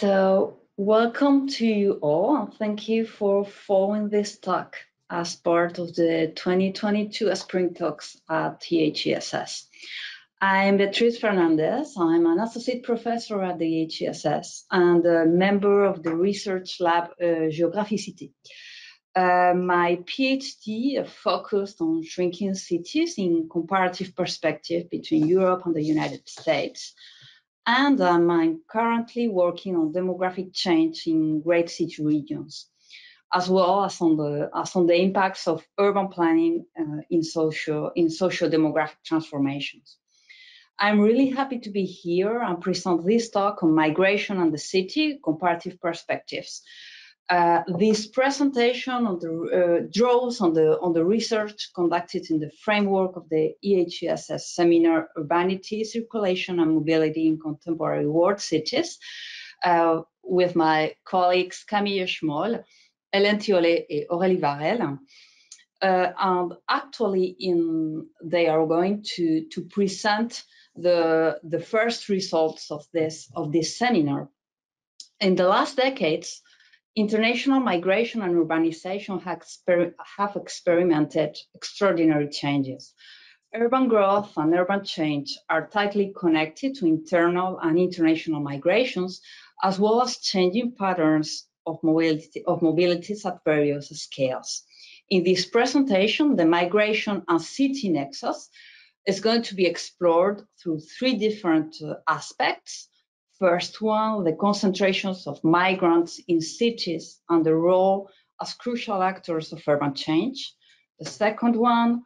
So welcome to you all, and thank you for following this talk as part of the 2022 Spring Talks at EHESS. I'm Beatriz Fernandez. I'm an associate professor at the EHESS and a member of the research lab Geographicity. My PhD focused on shrinking cities in comparative perspective between Europe and the United States. And I'm currently working on demographic change in great city regions, as well as on the impacts of urban planning in socio-demographic transformations. I'm really happy to be here and present this talk on migration and the city, comparative perspectives. This presentation draws on the research conducted in the framework of the EHESS seminar Urbanity, Circulation and Mobility in Contemporary World Cities with my colleagues Camille Schmoll, Hélène Thiollet and Aurélie Varrel. And actually they are going to present the first results of this seminar. In the last decades, international migration and urbanization have experimented extraordinary changes. Urban growth and urban change are tightly connected to internal and international migrations, as well as changing patterns of mobilities at various scales. In this presentation, the migration and city nexus is going to be explored through three different aspects. First one, the concentrations of migrants in cities and the role as crucial actors of urban change. The second one,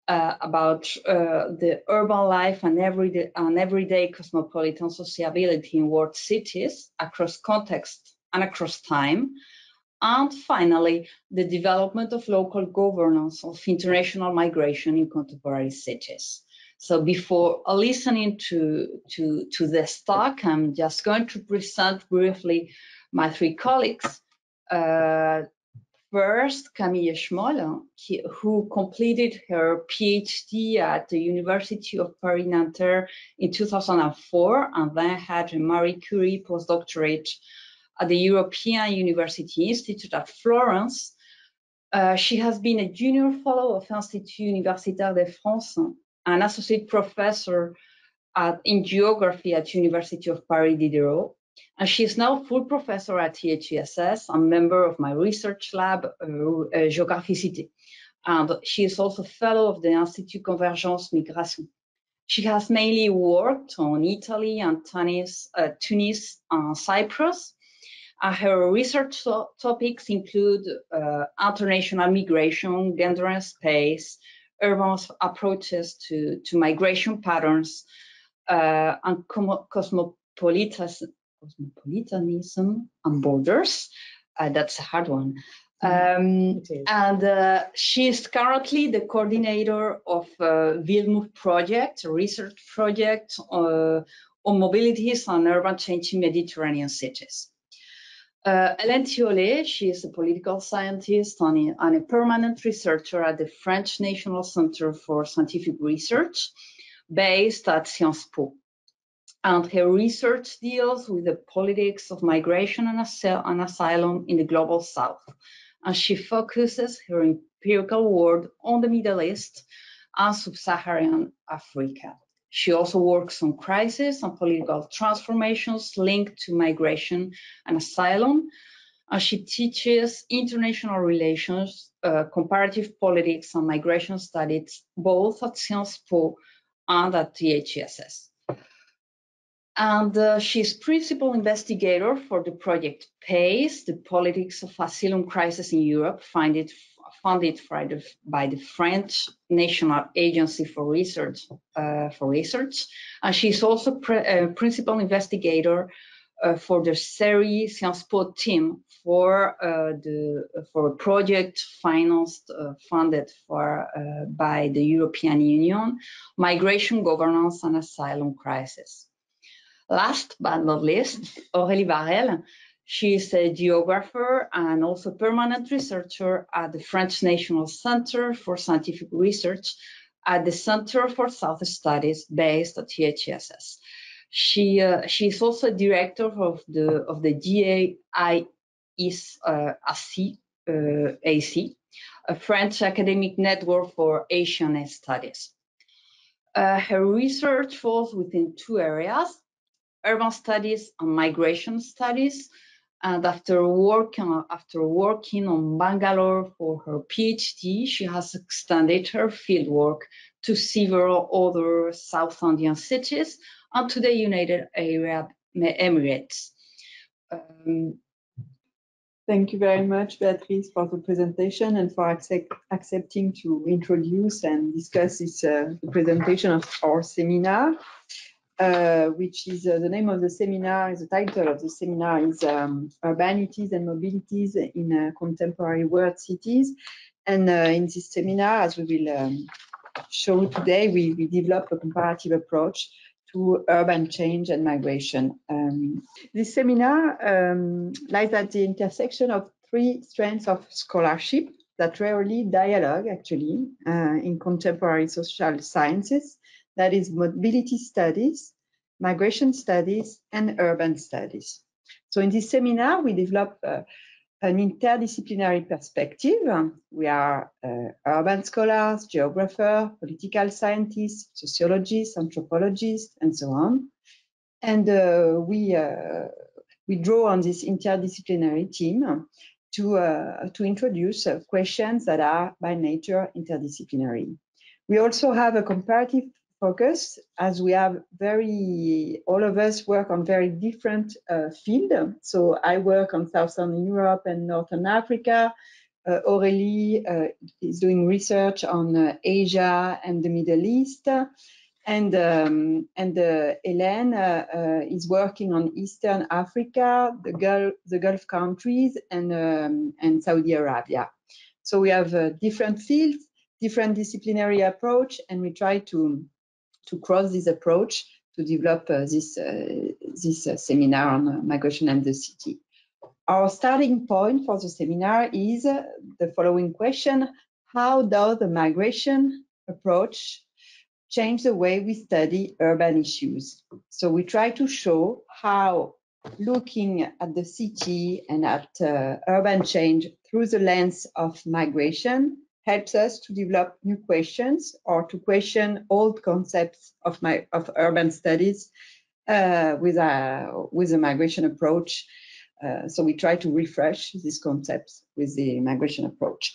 about the urban life and everyday cosmopolitan sociability in world cities across context and across time. And finally, the development of local governance of international migration in contemporary cities. So before listening to this talk, I'm just going to present briefly my three colleagues. First, Camille Schmoll, who completed her PhD at the University of Paris-Nanterre in 2004, and then had a Marie Curie postdoctorate at the European University Institute at Florence. She has been a junior fellow of Institut Universitaire de France, an associate professor in geography at University of Paris Diderot, and she is now full professor at EHESS and member of my research lab, Geographicity. And she is also fellow of the Institut Convergence Migration. She has mainly worked on Italy and Tunis and Cyprus. Her research topics include international migration, gender and space, urban approaches to migration patterns, and cosmopolitanism and borders. That's a hard one. And she is currently the coordinator of Villemove project, a research project on mobilities and urban change in Mediterranean cities. Hélène Thiollet, she is a political scientist and a permanent researcher at the French National Center for Scientific Research, based at Sciences Po. And her research deals with the politics of migration and asylum in the global south. And she focuses her empirical work on the Middle East and Sub-Saharan Africa. She also works on crisis and political transformations linked to migration and asylum. And she teaches international relations, comparative politics and migration studies, both at Sciences Po and at EHESS. And she's principal investigator for the project PACE, the Politics of Asylum Crisis in Europe, funded by the French National Agency for Research. And she's also principal investigator for the CERI Sciences Po team for a project funded by the European Union, Migration Governance and Asylum Crisis. Last but not least, Aurélie Varrel. She is a geographer and also permanent researcher at the French National Center for Scientific Research at the Center for South Studies based at EHESS. She's also director of the GAIS-AC, a French academic network for Asian studies. Her research falls within two areas: urban studies and migration studies. And after working on Bangalore for her PhD, she has extended her fieldwork to several other South Indian cities and to the United Arab Emirates. Thank you very much, Beatriz, for the presentation and for accepting to introduce and discuss this the presentation of our seminar, which is the name of the seminar, the title of the seminar is Urbanities and Mobilities in Contemporary World Cities. And in this seminar, as we will show today, we develop a comparative approach to urban change and migration. This seminar lies at the intersection of three strands of scholarship that rarely dialogue, actually, in contemporary social sciences. That is mobility studies, migration studies, and urban studies. So in this seminar, we develop an interdisciplinary perspective. We are urban scholars, geographers, political scientists, sociologists, anthropologists, and so on. And we draw on this interdisciplinary team to introduce questions that are by nature interdisciplinary. We also have a comparative focus, as we have all of us work on very different fields. So I work on Southern Europe and Northern Africa. Aurélie is doing research on Asia and the Middle East. And Hélène is working on Eastern Africa, the Gulf countries, and Saudi Arabia. So we have different fields, different disciplinary approach, and we try to cross this approach to develop this seminar on migration and the city. Our starting point for the seminar is the following question: how does the migration approach change the way we study urban issues? So we try to show how looking at the city and at urban change through the lens of migration helps us to develop new questions or to question old concepts of urban studies with a migration approach. So we try to refresh these concepts with the migration approach.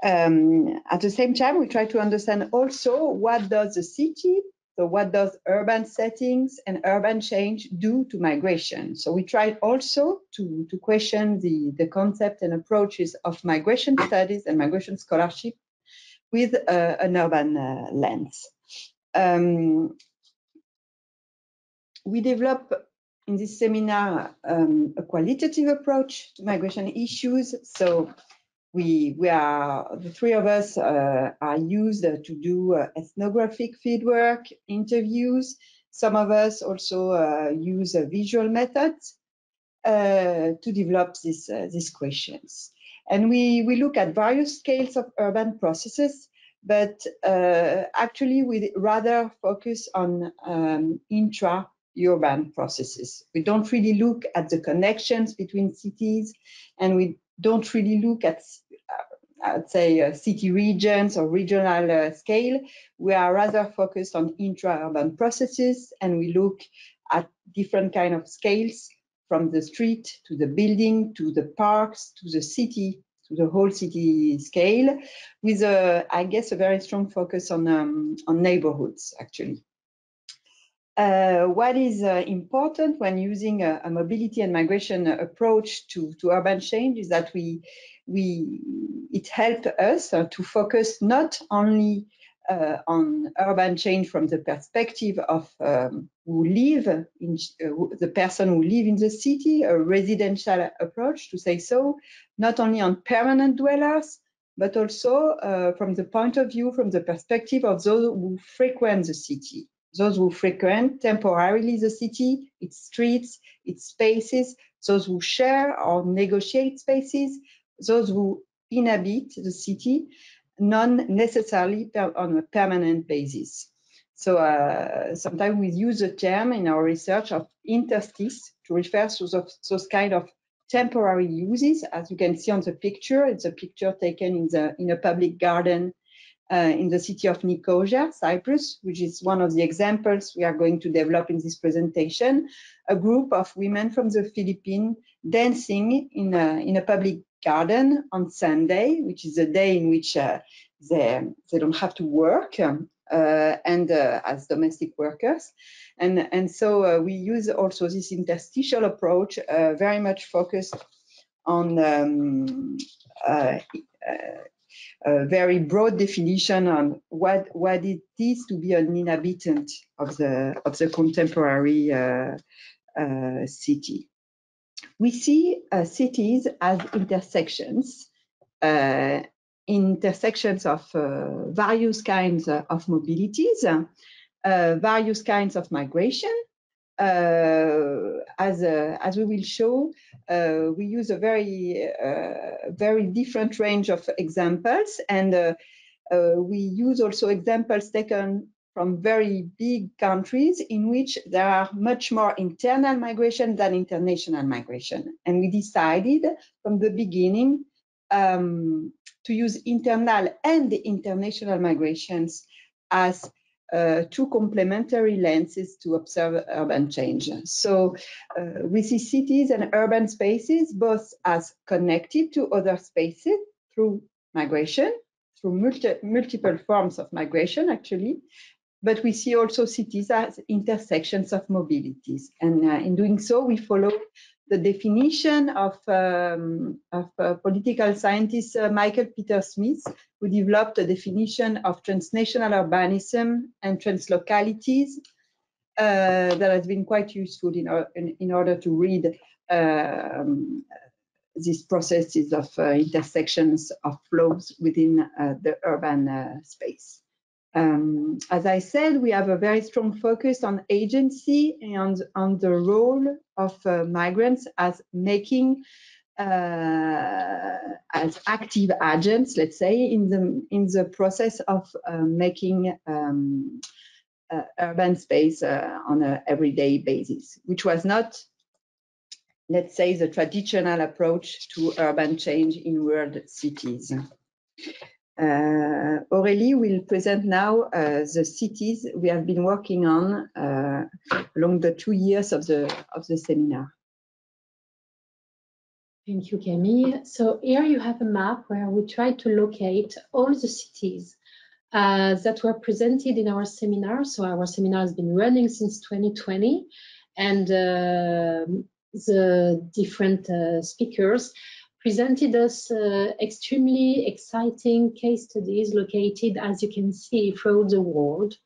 At the same time, we try to understand also what does the city, so what does urban settings and urban change do to migration? So we try also to question the concept and approaches of migration studies and migration scholarship with an urban lens. We develop in this seminar a qualitative approach to migration issues. So the three of us are used to do ethnographic fieldwork, interviews. Some of us also use visual methods to develop these questions. And we look at various scales of urban processes, but actually we rather focus on intra-urban processes. We don't really look at the connections between cities, and we don't really look at, I'd say, city regions or regional scale. We are rather focused on intra-urban processes, and we look at different kind of scales, from the street to the building to the parks to the city, to the whole city scale, with I guess a very strong focus on neighborhoods, actually. What is important when using a mobility and migration approach to urban change is that it helped us to focus not only on urban change from the perspective of the person who live in the city, a residential approach, to say so, not only on permanent dwellers, but also from the point of view, from the perspective of those who frequent the city. Those who frequent temporarily the city, its streets, its spaces, those who share or negotiate spaces, those who inhabit the city, non necessarily on a permanent basis. So sometimes we use the term in our research of interstice to refer to those kind of temporary uses. As you can see on the picture, it's a picture taken in a public garden in the city of Nicosia, Cyprus, which is one of the examples we are going to develop in this presentation. A group of women from the Philippines dancing in a public garden on Sunday, which is a day in which they don't have to work as domestic workers. And so we use also this interstitial approach, very much focused on a very broad definition on what it is to be an inhabitant of the contemporary city. We see cities as intersections of various kinds of mobilities, various kinds of migration. As we will show, we use a very different range of examples, and we use also examples taken from very big countries in which there are much more internal migration than international migration. And we decided from the beginning to use internal and international migrations as two complementary lenses to observe urban change. So we see cities and urban spaces both as connected to other spaces through migration, through multiple forms of migration, actually, but we see also cities as intersections of mobilities. And in doing so, we follow the definition of political scientist Michael Peter Smith, who developed a definition of transnational urbanism and translocalities that has been quite useful in order to read these processes of intersections of flows within the urban space. As I said, we have a very strong focus on agency and on the role of migrants as making as active agents, let's say, in the process of making urban space on an everyday basis, which was not, let's say, the traditional approach to urban change in world cities. Aurélie will present now the cities we have been working on along the 2 years of the seminar. Thank you, Camille. So here you have a map where we try to locate all the cities that were presented in our seminar. So our seminar has been running since 2020, and the different speakers presented us extremely exciting case studies located, as you can see, throughout the world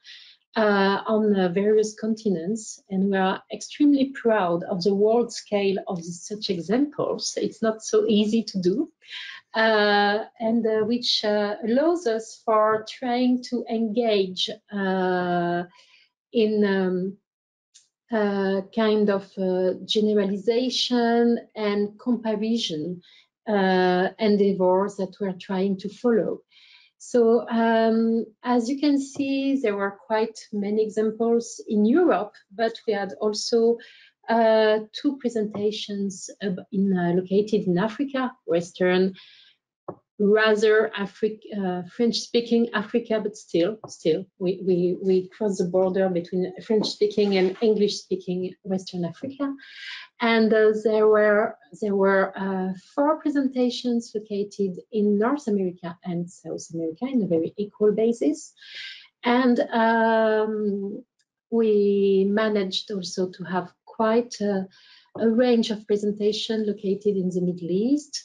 on various continents. And we are extremely proud of the world scale of such examples. It's not so easy to do, and which allows us for trying to engage in kind of generalization and comparison endeavors that we're trying to follow. So as you can see, there were quite many examples in Europe, but we had also 2 presentations located in Africa, Western, rather French-speaking Africa, but still we cross the border between French-speaking and English-speaking Western Africa. And there were 4 presentations located in North America and South America in a very equal basis. And we managed also to have quite a range of presentations located in the Middle East.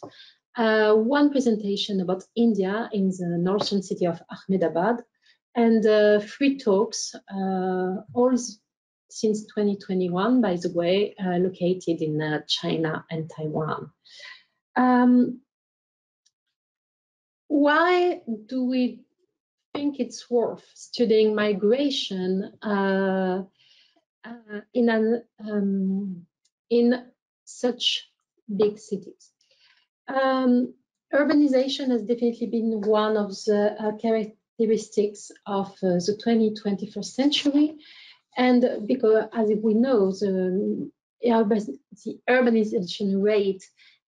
1 presentation about India in the northern city of Ahmedabad, and 3 talks, all since 2021, by the way, located in China and Taiwan. Why do we think it's worth studying migration in such big cities? Urbanization has definitely been one of the characteristics of the 21st century. And because, as we know, the urbanization rate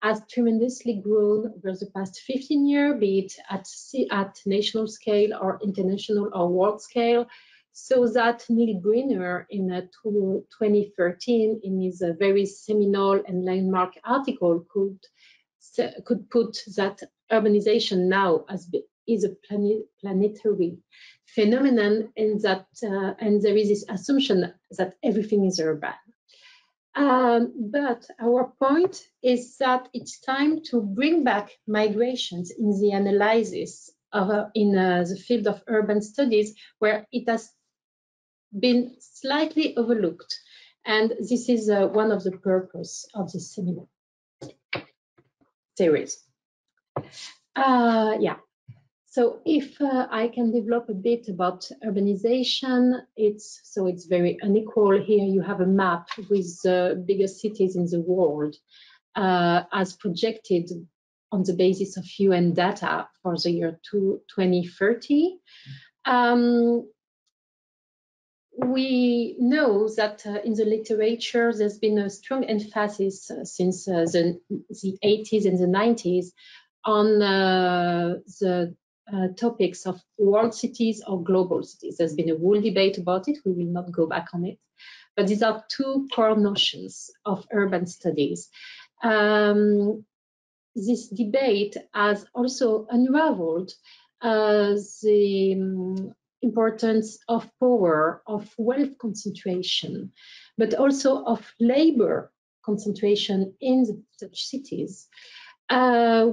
has tremendously grown over the past 15 years, be it at national scale or international or world scale. So that Neil Greener in 2013, in his very seminal and landmark article, could put that urbanization now is a planetary phenomenon, and that and there is this assumption that everything is urban. But our point is that it's time to bring back migrations in the analysis of in the field of urban studies, where it has been slightly overlooked, and this is one of the purpose of this seminar series. Yeah. So if I can develop a bit about urbanization, it's very unequal. Here you have a map with the biggest cities in the world as projected on the basis of UN data for the year 2030. We know that in the literature there's been a strong emphasis since the 80s and the 90s on the topics of world cities or global cities. There's been a whole debate about it. We will not go back on it. But these are two core notions of urban studies. This debate has also unraveled the importance of power, of wealth concentration, but also of labor concentration in such cities,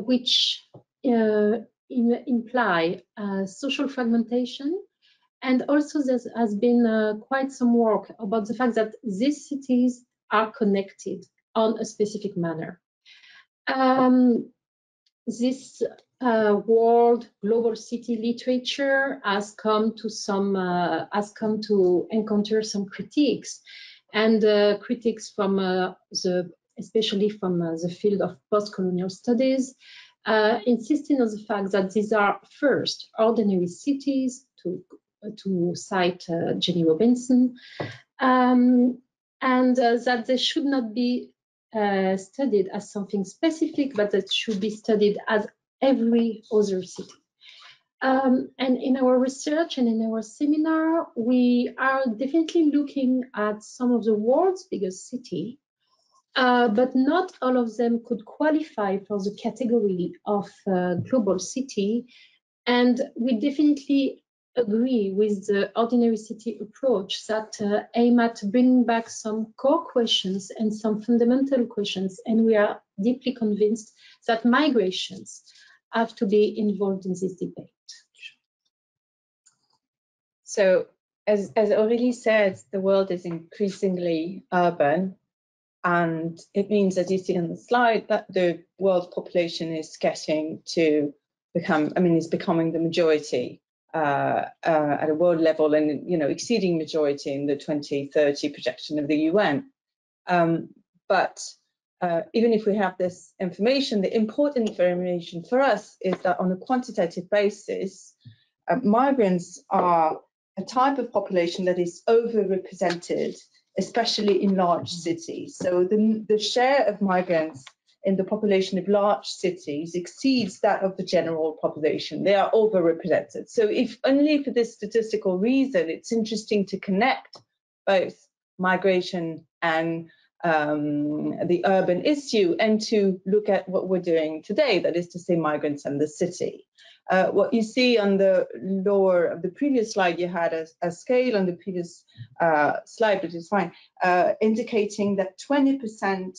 which imply social fragmentation. And also there has been quite some work about the fact that these cities are connected on a specific manner. This world global city literature has come to encounter some critiques, and critics from especially from the field of post-colonial studies, insisting on the fact that these are first ordinary cities, to cite Jenny Robinson, and that they should not be studied as something specific, but that should be studied as every other city. And in our research and in our seminar, we are definitely looking at some of the world's biggest cities, but not all of them could qualify for the category of global city. And we definitely agree with the ordinary city approach that aim at bringing back some core questions and some fundamental questions. And we are deeply convinced that migrations have to be involved in this debate. So as Aurélie said, the world is increasingly urban. And it means, as you see on the slide, that the world population is getting to become, is becoming the majority at a world level, and exceeding majority in the 2030 projection of the UN. But even if we have this information, the important information for us is that on a quantitative basis, migrants are a type of population that is overrepresented, especially in large cities. So the share of migrants in the population of large cities exceeds that of the general population. They are overrepresented. So if only for this statistical reason, it's interesting to connect both migration and the urban issue, and to look at what we're doing today, that is to say migrants and the city. What you see on the lower of the previous slide, you had a scale on the previous slide, which is fine, indicating that 20%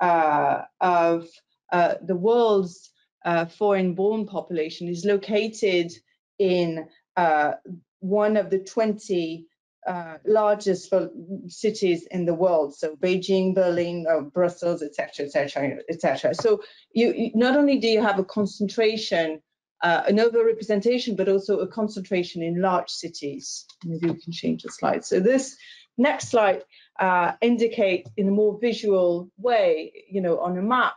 of the world's foreign-born population is located in one of the 20 largest cities in the world, so Beijing, Berlin, Brussels, etc., etc., etc. So you not only do you have a concentration, an overrepresentation, but also a concentration in large cities. Maybe we can change the slide. So this next slide indicates in a more visual way, on a map,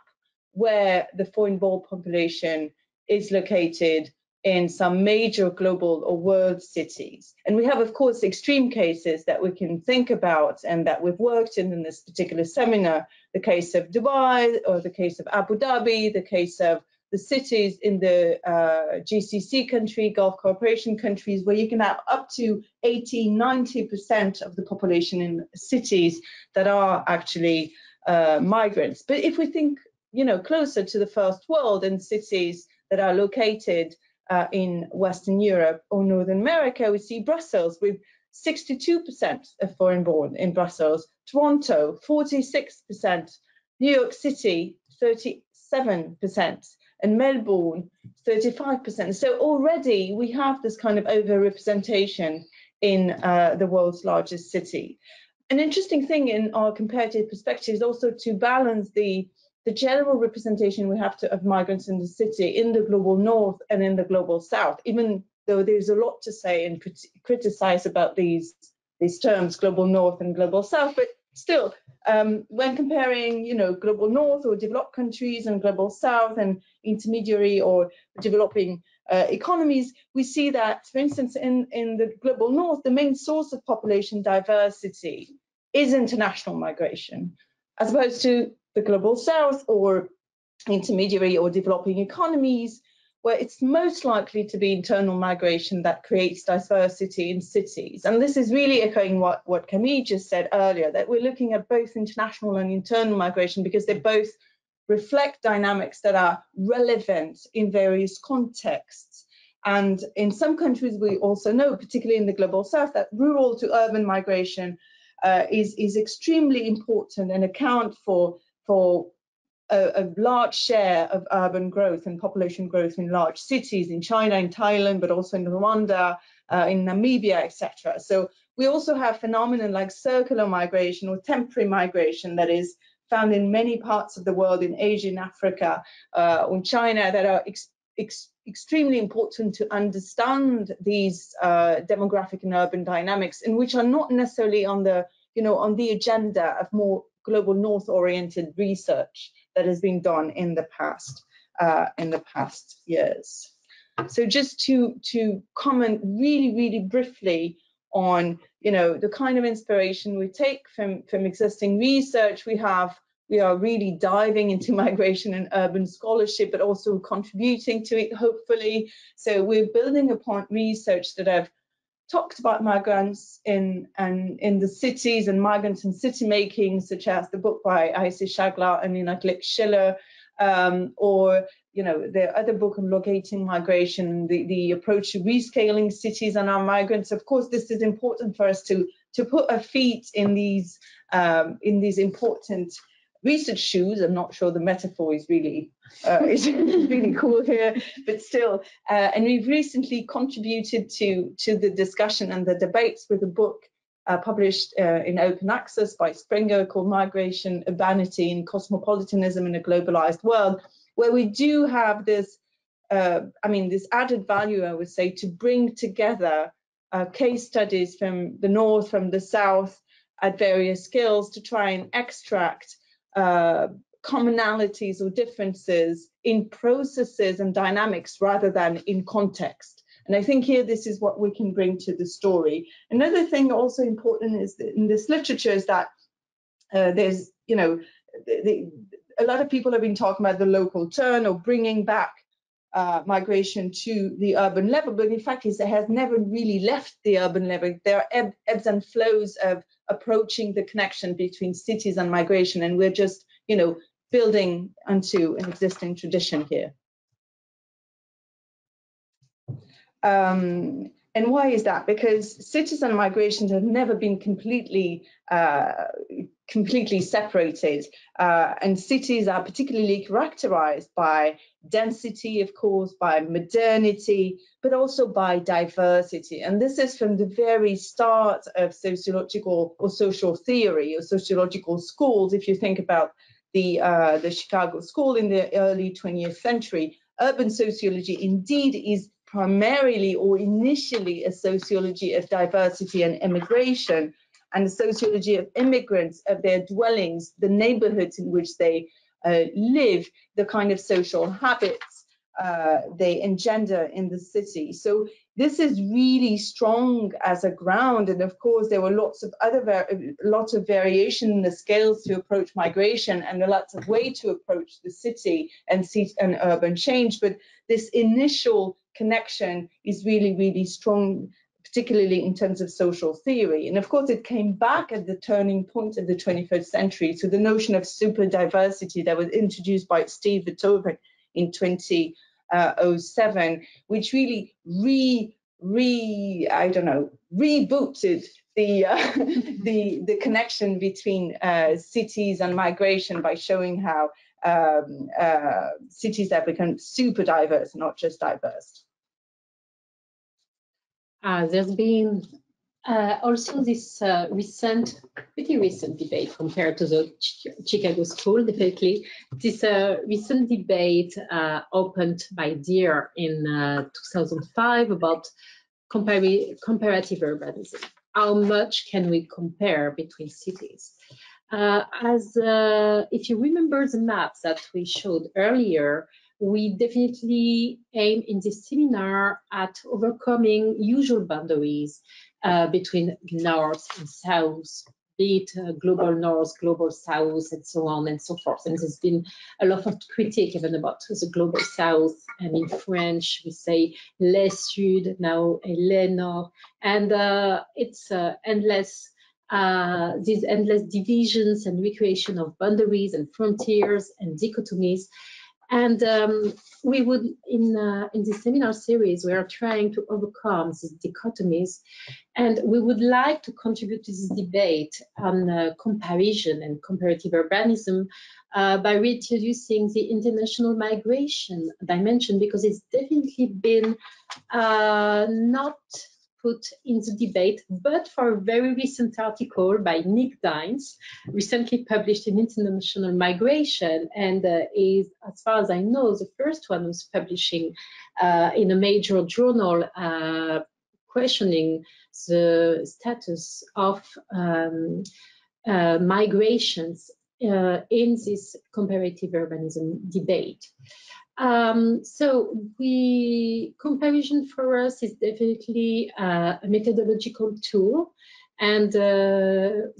where the foreign-born population is located in some major global or world cities. And we have, of course, extreme cases that we can think about and that we've worked in this particular seminar, the case of Dubai or the case of Abu Dhabi, the case of the cities in the GCC country, Gulf Cooperation countries, where you can have up to 80, 90% of the population in cities that are actually migrants. But if we think, closer to the first world and cities that are located in Western Europe or Northern America, we see Brussels with 62% of foreign-born in Brussels, Toronto 46%, New York City 37%, and Melbourne 35%. So already we have this kind of overrepresentation in the world's largest city. An interesting thing in our comparative perspective is also to balance the general representation we have of migrants in the city, in the global north and in the global south, even though there's a lot to say and criticize about these terms, global north and global south. But still, when comparing, global north or developed countries and global south and intermediary or developing economies, we see that, for instance, in the global north, the main source of population diversity is international migration, as opposed to the global south or intermediary or developing economies, where it's most likely to be internal migration that creates diversity in cities. And this is really echoing what Camille just said earlier, that we're looking at both international and internal migration because they both reflect dynamics that are relevant in various contexts. And in some countries, we also know, particularly in the global south, that rural to urban migration is extremely important and account for a large share of urban growth and population growth in large cities in China, in Thailand, but also in Rwanda, in Namibia, etc. So we also have phenomena like circular migration or temporary migration that is found in many parts of the world, in Asia, in Africa, or in China, that are extremely important to understand these demographic and urban dynamics, and which are not necessarily on the agenda of more global north-oriented research that has been done in the past years. So just to comment really briefly on the kind of inspiration we take from existing research, we are really diving into migration and urban scholarship, but also contributing to it, hopefully. So we're building upon research that I've talked about migrants in the cities and migrants in city making, such as the book by Ayse Shagla and Nina Glick-Schiller, or the other book on locating migration, the approach to rescaling cities and our migrants. Of course, this is important for us to put our feet in these important research shoes. I'm not sure the metaphor is really really cool here, but still. And we've recently contributed to the discussion and the debates with a book published in open access by Springer called Migration, Urbanity and Cosmopolitanism in a Globalized World, where we do have this, this added value, I would say, to bring together case studies from the north, from the south, at various scales to try and extract commonalities or differences in processes and dynamics rather than in context. And I think here this is what we can bring to the story. Another thing also important is that in this literature is that there's, a lot of people have been talking about the local turn or bringing back migration to the urban level, but in fact it has never really left the urban level. There are ebbs and flows of approaching the connection between cities and migration, and we're just building onto an existing tradition here. And why is that? Because cities and migrations have never been completely separated, and cities are particularly characterized by density, of course, by modernity, but also by diversity. And this is from the very start of sociological or social theory or sociological schools. If you think about the Chicago School in the early 20th century, urban sociology indeed is primarily or initially a sociology of diversity and immigration, and a sociology of immigrants, of their dwellings, the neighborhoods in which they live, the kind of social habits they engender in the city. So this is really strong as a ground, and of course there were lots of variation in the scales to approach migration and lots of ways to approach the city and urban change. But this initial connection is really, really strong, particularly in terms of social theory. And of course, it came back at the turning point of the 21st century. So the notion of super diversity that was introduced by Steve Vertovec in 2007, which really rebooted the connection between cities and migration by showing how cities have become super diverse, not just diverse. There's been also this pretty recent debate compared to the Chicago School, definitely. This recent debate opened by Deere in 2005 about comparative urbanism. How much can we compare between cities? If you remember the maps that we showed earlier, we definitely aim in this seminar at overcoming usual boundaries between North and South, be it global North, global South, and so on and so forth. And there's been a lot of critique even about the global South. And in French, we say les sud, now les nord. And it's endless. These endless divisions and recreation of boundaries and frontiers and dichotomies. And we would, in this seminar series, we are trying to overcome these dichotomies, and we would like to contribute to this debate on comparison and comparative urbanism by reintroducing the international migration dimension, because it's definitely been not put in the debate, but for a very recent article by Nick Dines, recently published in International Migration, and is, as far as I know, the first one who's publishing in a major journal questioning the status of migrations in this comparative urbanism debate. Comparison for us is definitely a methodological tool, and the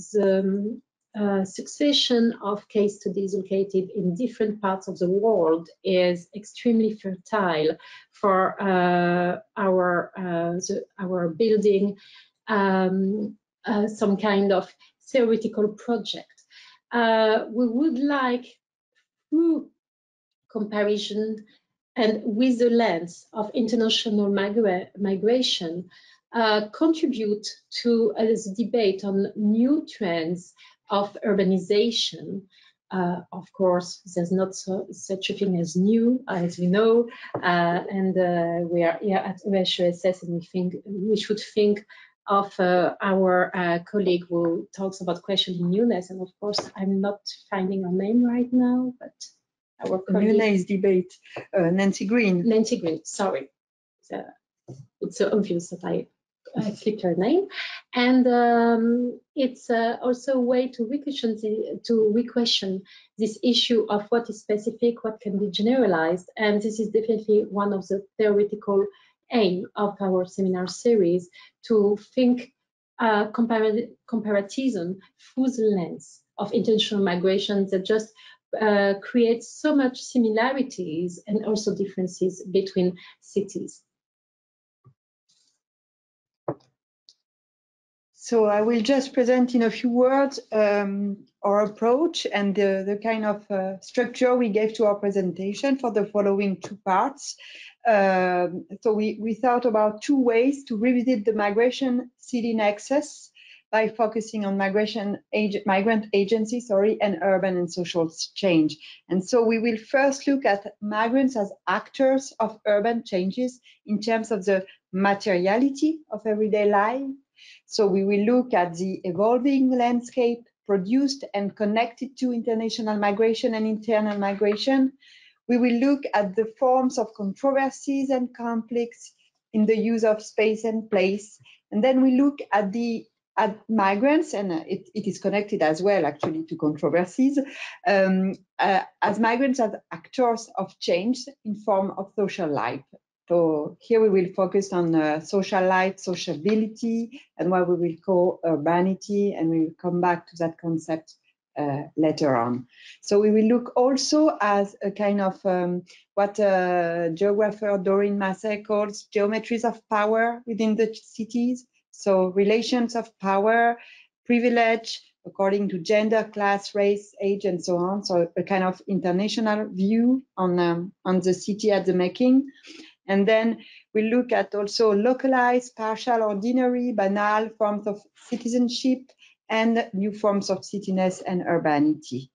succession of case studies located in different parts of the world is extremely fertile for our building some kind of theoretical project. We would like, through comparison and with the lens of international migration, contribute to the debate on new trends of urbanization. Of course, there's not such a thing as new, as we know, and we are here at EHESS, and we should think of our colleague who talks about questioning newness. And of course, I'm not finding her name right now, but our newness debate, Nancy Green. Nancy Green, sorry. It's so obvious that I flipped her name. And it's also a way to re-question this issue of what is specific, what can be generalized. And this is definitely one of the theoretical aim of our seminar series, to think comparatism through the lens of international migration that just creates so much similarities and also differences between cities. So I will just present in a few words our approach and the kind of structure we gave to our presentation for the following two parts. So we thought about two ways to revisit the migration city nexus by focusing on migrant agency, and urban and social change. And so we will first look at migrants as actors of urban changes in terms of the materiality of everyday life. So we will look at the evolving landscape produced and connected to international migration and internal migration. We will look at the forms of controversies and conflicts in the use of space and place. And then we look at the as migrants, and it is connected as well actually to controversies, as migrants as actors of change in form of social life. So here we will focus on social life, sociability, and what we will call urbanity, and we will come back to that concept later on. So we will look also as a kind of what geographer Doreen Massey calls geometries of power within the cities. So relations of power, privilege, according to gender, class, race, age, and so on. So a kind of international view on the city at the making. And then we look at also localized, partial, ordinary, banal forms of citizenship and new forms of cityness and urbanity.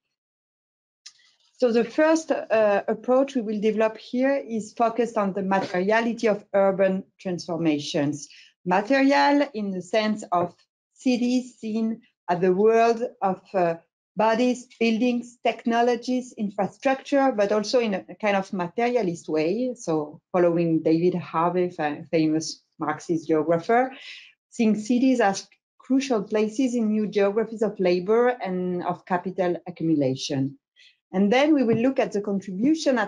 So the first approach we will develop here is focused on the materiality of urban transformations. Material in the sense of cities seen as the world of bodies, buildings, technologies, infrastructure, but also in a kind of materialist way. So following David Harvey, famous Marxist geographer, seeing cities as crucial places in new geographies of labor and of capital accumulation. And then we will look at the contribution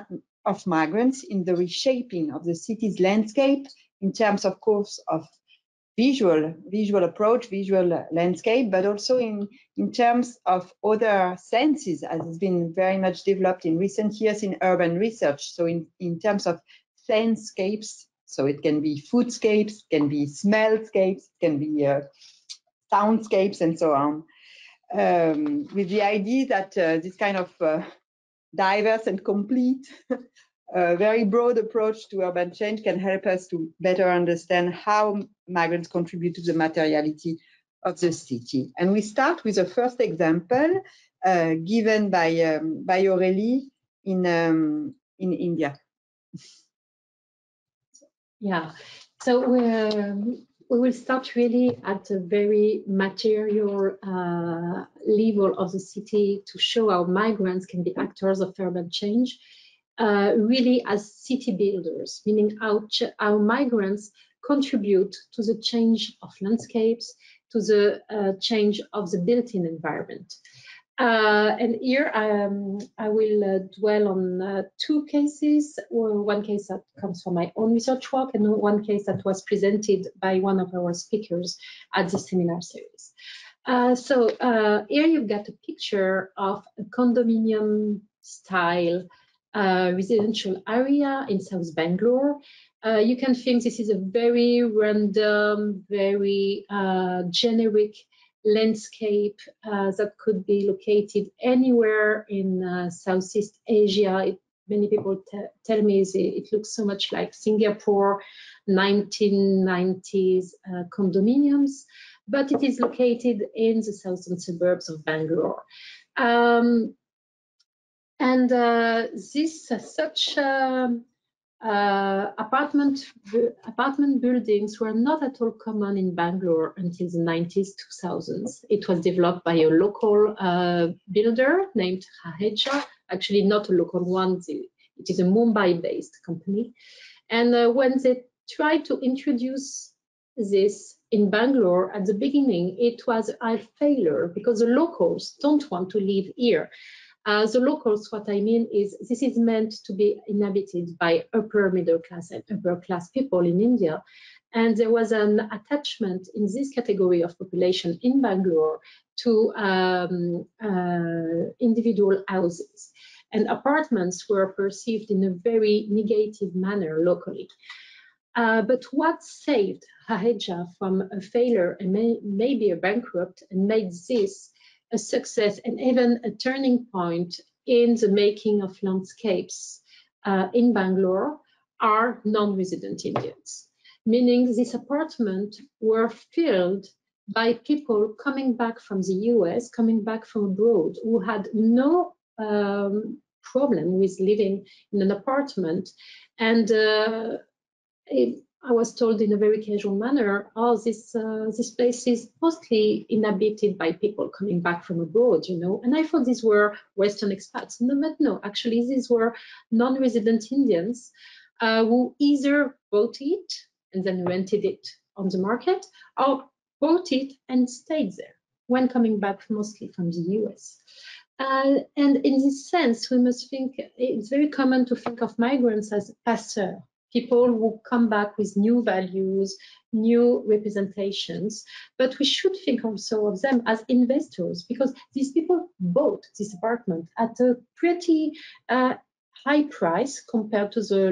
of migrants in the reshaping of the city's landscape in terms, of course, of visual approach, visual landscape, but also in terms of other senses, as has been very much developed in recent years in urban research. So in terms of sensescapes, so it can be foodscapes, can be smellscapes, can be soundscapes, and so on, with the idea that this kind of diverse and complete, very broad approach to urban change can help us to better understand how migrants contribute to the materiality of the city. And we start with the first example given by Aurélie in India. Yeah, so we will start really at a very material level of the city to show how migrants can be actors of urban change, really as city builders, meaning how migrants contribute to the change of landscapes, to the change of the built-in environment. And here I will dwell on two cases, one case that comes from my own research work and one case that was presented by one of our speakers at the seminar series. So here you've got a picture of a condominium style residential area in South Bangalore. You can think this is a very random, very generic landscape that could be located anywhere in Southeast Asia. Many people tell me it looks so much like Singapore 1990s condominiums, but it is located in the southern suburbs of Bangalore. Such apartment buildings were not at all common in Bangalore until the 90s, 2000s. It was developed by a local builder named EHESS, actually not a local one, it is a Mumbai-based company. And when they tried to introduce this in Bangalore at the beginning, it was a failure because the locals don't want to live here. The locals, what I mean is this is meant to be inhabited by upper middle class and upper class people in India. And there was an attachment in this category of population in Bangalore to individual houses. And apartments were perceived in a very negative manner locally. But what saved EHESS from a failure and maybe a bankrupt and made this a success and even a turning point in the making of landscapes in Bangalore are non-resident Indians, meaning these apartments were filled by people coming back from the US, coming back from abroad, who had no problem with living in an apartment. And I was told in a very casual manner, oh, this place is mostly inhabited by people coming back from abroad, you know. And I thought these were Western expats. No, but no, actually these were non-resident Indians who either bought it and then rented it on the market, or bought it and stayed there when coming back mostly from the US. And in this sense, we must think, it's very common to think of migrants as passeurs, people who come back with new values, new representations, but we should think also of them as investors, because these people bought this apartment at a pretty high price compared to the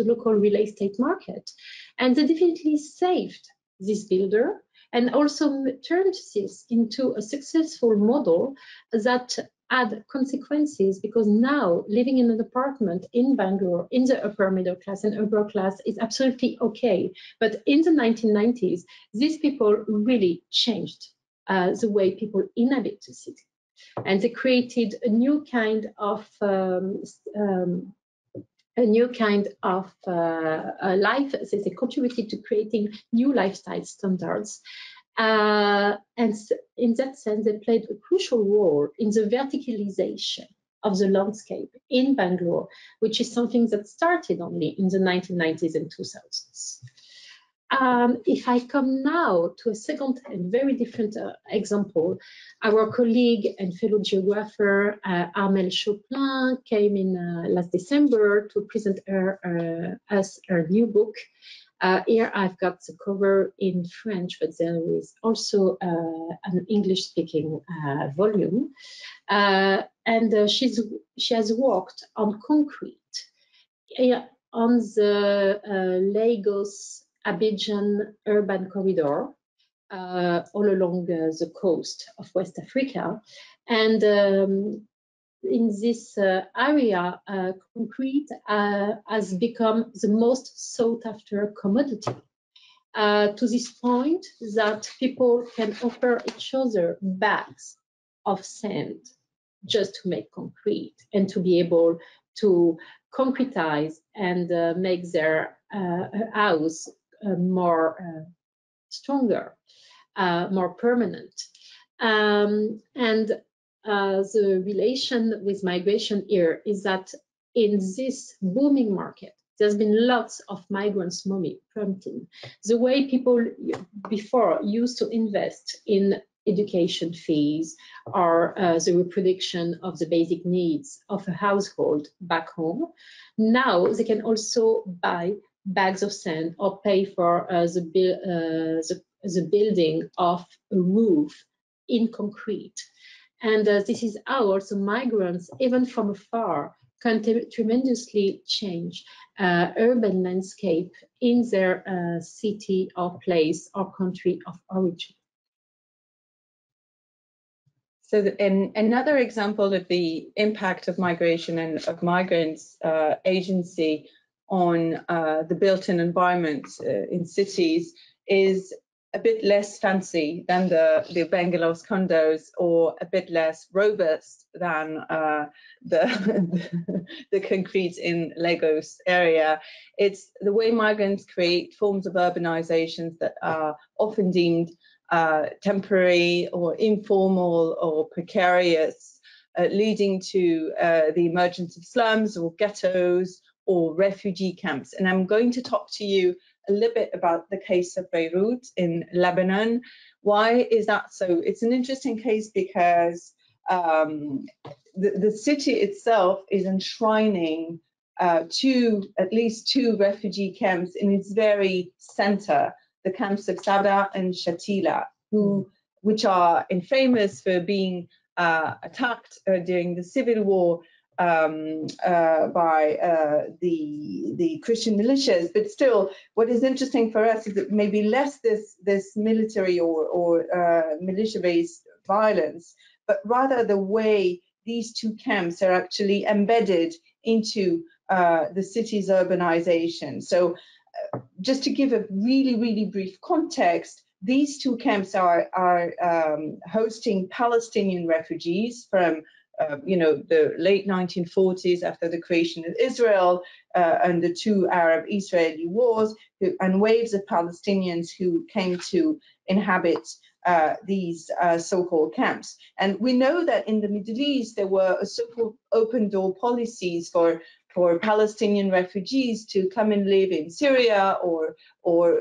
local real estate market, and they definitely saved this builder and also turned this into a successful model that had consequences, because now living in an apartment in Bangalore in the upper middle class and upper class is absolutely okay. But in the 1990s, these people really changed the way people inhabit the city. And they created a new kind of life. They contributed to creating new lifestyle standards. And in that sense, they played a crucial role in the verticalization of the landscape in Bangalore, which is something that started only in the 1990s and 2000s. If I come now to a second and very different example, our colleague and fellow geographer Armelle Chopin came in last December to present us her new book. Here I've got the cover in French, but there is also an English-speaking volume. She has worked on concrete on the Lagos Abidjan urban corridor all along the coast of West Africa. And in this area, concrete has become the most sought after commodity, to this point that people can offer each other bags of sand just to make concrete and to be able to concretize and make their house more stronger, more permanent. The relation with migration here is that in this booming market, there's been lots of migrants prompting. The way people before used to invest in education fees or the reproduction of the basic needs of a household back home, now they can also buy bags of sand or pay for the building of a roof in concrete. And this is how also migrants, even from afar, can tremendously change urban landscape in their city or place or country of origin. So another example of the impact of migration and of migrants' agency on the built-in environment in cities is a bit less fancy than the Bangalore's condos, or a bit less robust than the concrete in Lagos area. It's the way migrants create forms of urbanizations that are often deemed temporary or informal or precarious, leading to the emergence of slums or ghettos or refugee camps. And I'm going to talk to you a little bit about the case of Beirut in Lebanon. Why is that so? It's an interesting case because the city itself is enshrining at least two refugee camps in its very center, the camps of Sabra and Shatila, which are infamous for being attacked during the civil war by the Christian militias. But still, what is interesting for us is that maybe less this military or militia-based violence, but rather the way these two camps are actually embedded into the city's urbanization. So just to give a really, really brief context, these two camps are hosting Palestinian refugees from the late 1940s, after the creation of Israel and the two Arab-Israeli wars, and waves of Palestinians who came to inhabit these so-called camps. And we know that in the Middle East, there were so-called open door policies for for Palestinian refugees to come and live in Syria or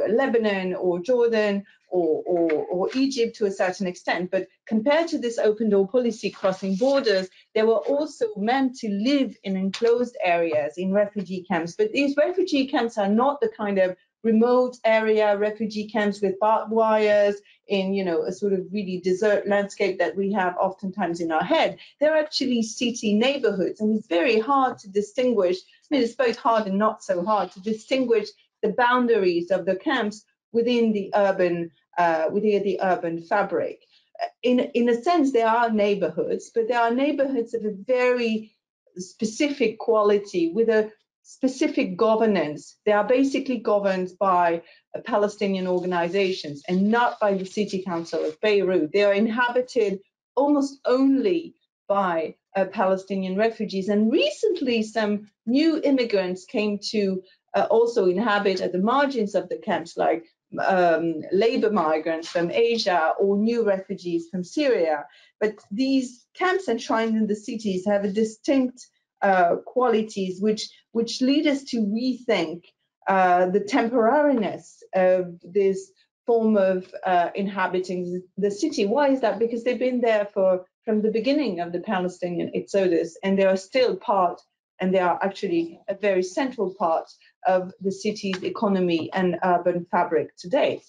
Lebanon or Jordan or Egypt to a certain extent. But compared to this open door policy crossing borders, they were also meant to live in enclosed areas in refugee camps. But these refugee camps are not the kind of remote area refugee camps with barbed wires in, you know, a sort of really desert landscape that we have oftentimes in our head. They're actually city neighborhoods, and it's very hard to distinguish. I mean, it's both hard and not so hard to distinguish the boundaries of the camps within the urban fabric. In a sense, they are neighborhoods, but they are neighborhoods of a very specific quality with a specific governance. They are basically governed by Palestinian organizations and not by the City Council of Beirut. They are inhabited almost only by Palestinian refugees. And recently, some new immigrants came to also inhabit at the margins of the camps, like labor migrants from Asia or new refugees from Syria. But these camps enshrined in the cities have a distinct qualities which lead us to rethink the temporariness of this form of inhabiting the city. Why is that? Because they've been there from the beginning of the Palestinian exodus, and they are still part, and they are actually a very central part of the city's economy and urban fabric today.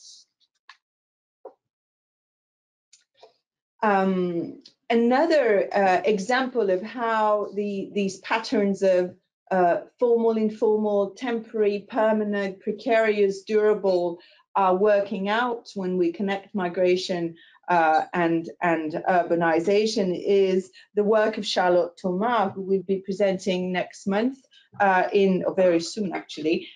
Another example of how these patterns of formal, informal, temporary, permanent, precarious, durable are working out when we connect migration and urbanization is the work of Charlotte Thomas, who will be presenting next month or very soon actually,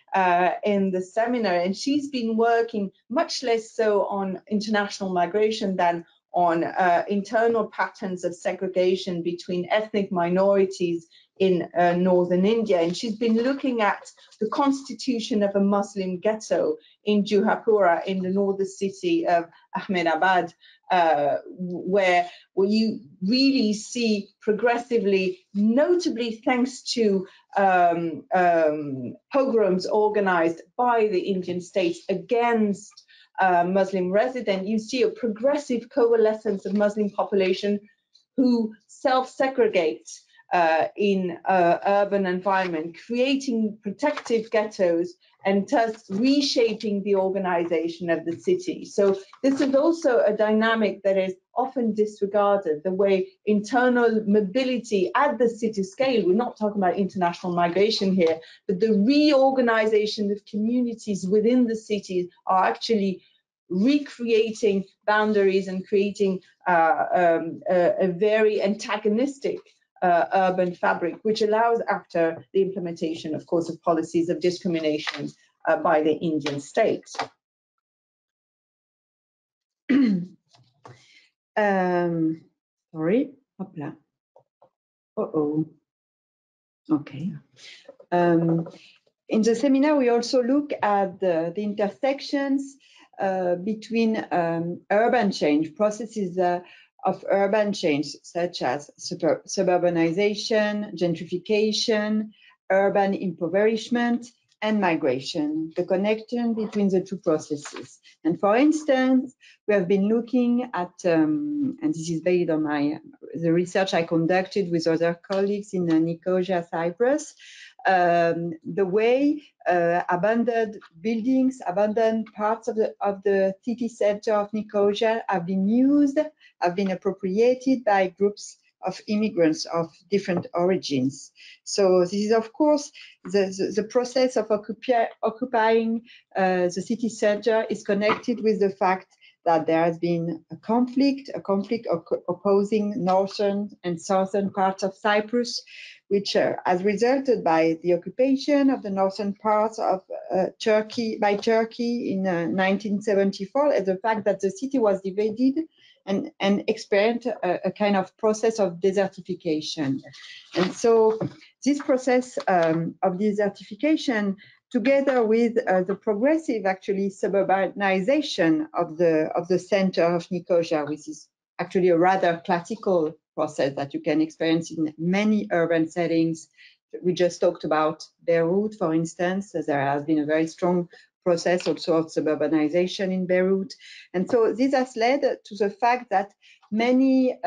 in the seminar. And she's been working much less so on international migration than on internal patterns of segregation between ethnic minorities in northern India. And she's been looking at the constitution of a Muslim ghetto in Juhapura in the northern city of Ahmedabad, where you really see progressively, notably thanks to pogroms organized by the Indian state against Muslim resident, you see a progressive coalescence of Muslim population who self-segregate in urban environment, creating protective ghettos and thus reshaping the organization of the city. So this is also a dynamic that is often disregarded, the way internal mobility at the city scale, we're not talking about international migration here, but the reorganization of communities within the cities are actually recreating boundaries and creating a very antagonistic urban fabric, which allows after the implementation, of course, of policies of discrimination by the Indian state. Sorry, hopla. Okay. In the seminar, we also look at the intersections between urban change, processes of urban change, such as suburbanization, gentrification, urban impoverishment, and migration, the connection between the two processes. And for instance, we have been looking at, and this is based on the research I conducted with other colleagues in Nicosia, Cyprus, the way abandoned buildings, abandoned parts of the city center of Nicosia have been appropriated by groups of immigrants of different origins. So this is, of course, the process of occupying the city center is connected with the fact that there has been a conflict opposing northern and southern parts of Cyprus, which has resulted by the occupation of the northern parts of Turkey by Turkey in 1974, and the fact that the city was divided and experienced a kind of process of desertification. And so this process of desertification, together with the progressive actually suburbanization of the center of Nicosia, which is actually a rather classical process that you can experience in many urban settings, we just talked about Beirut, for instance. There has been a very strong process also of suburbanization in Beirut. And so this has led to the fact that many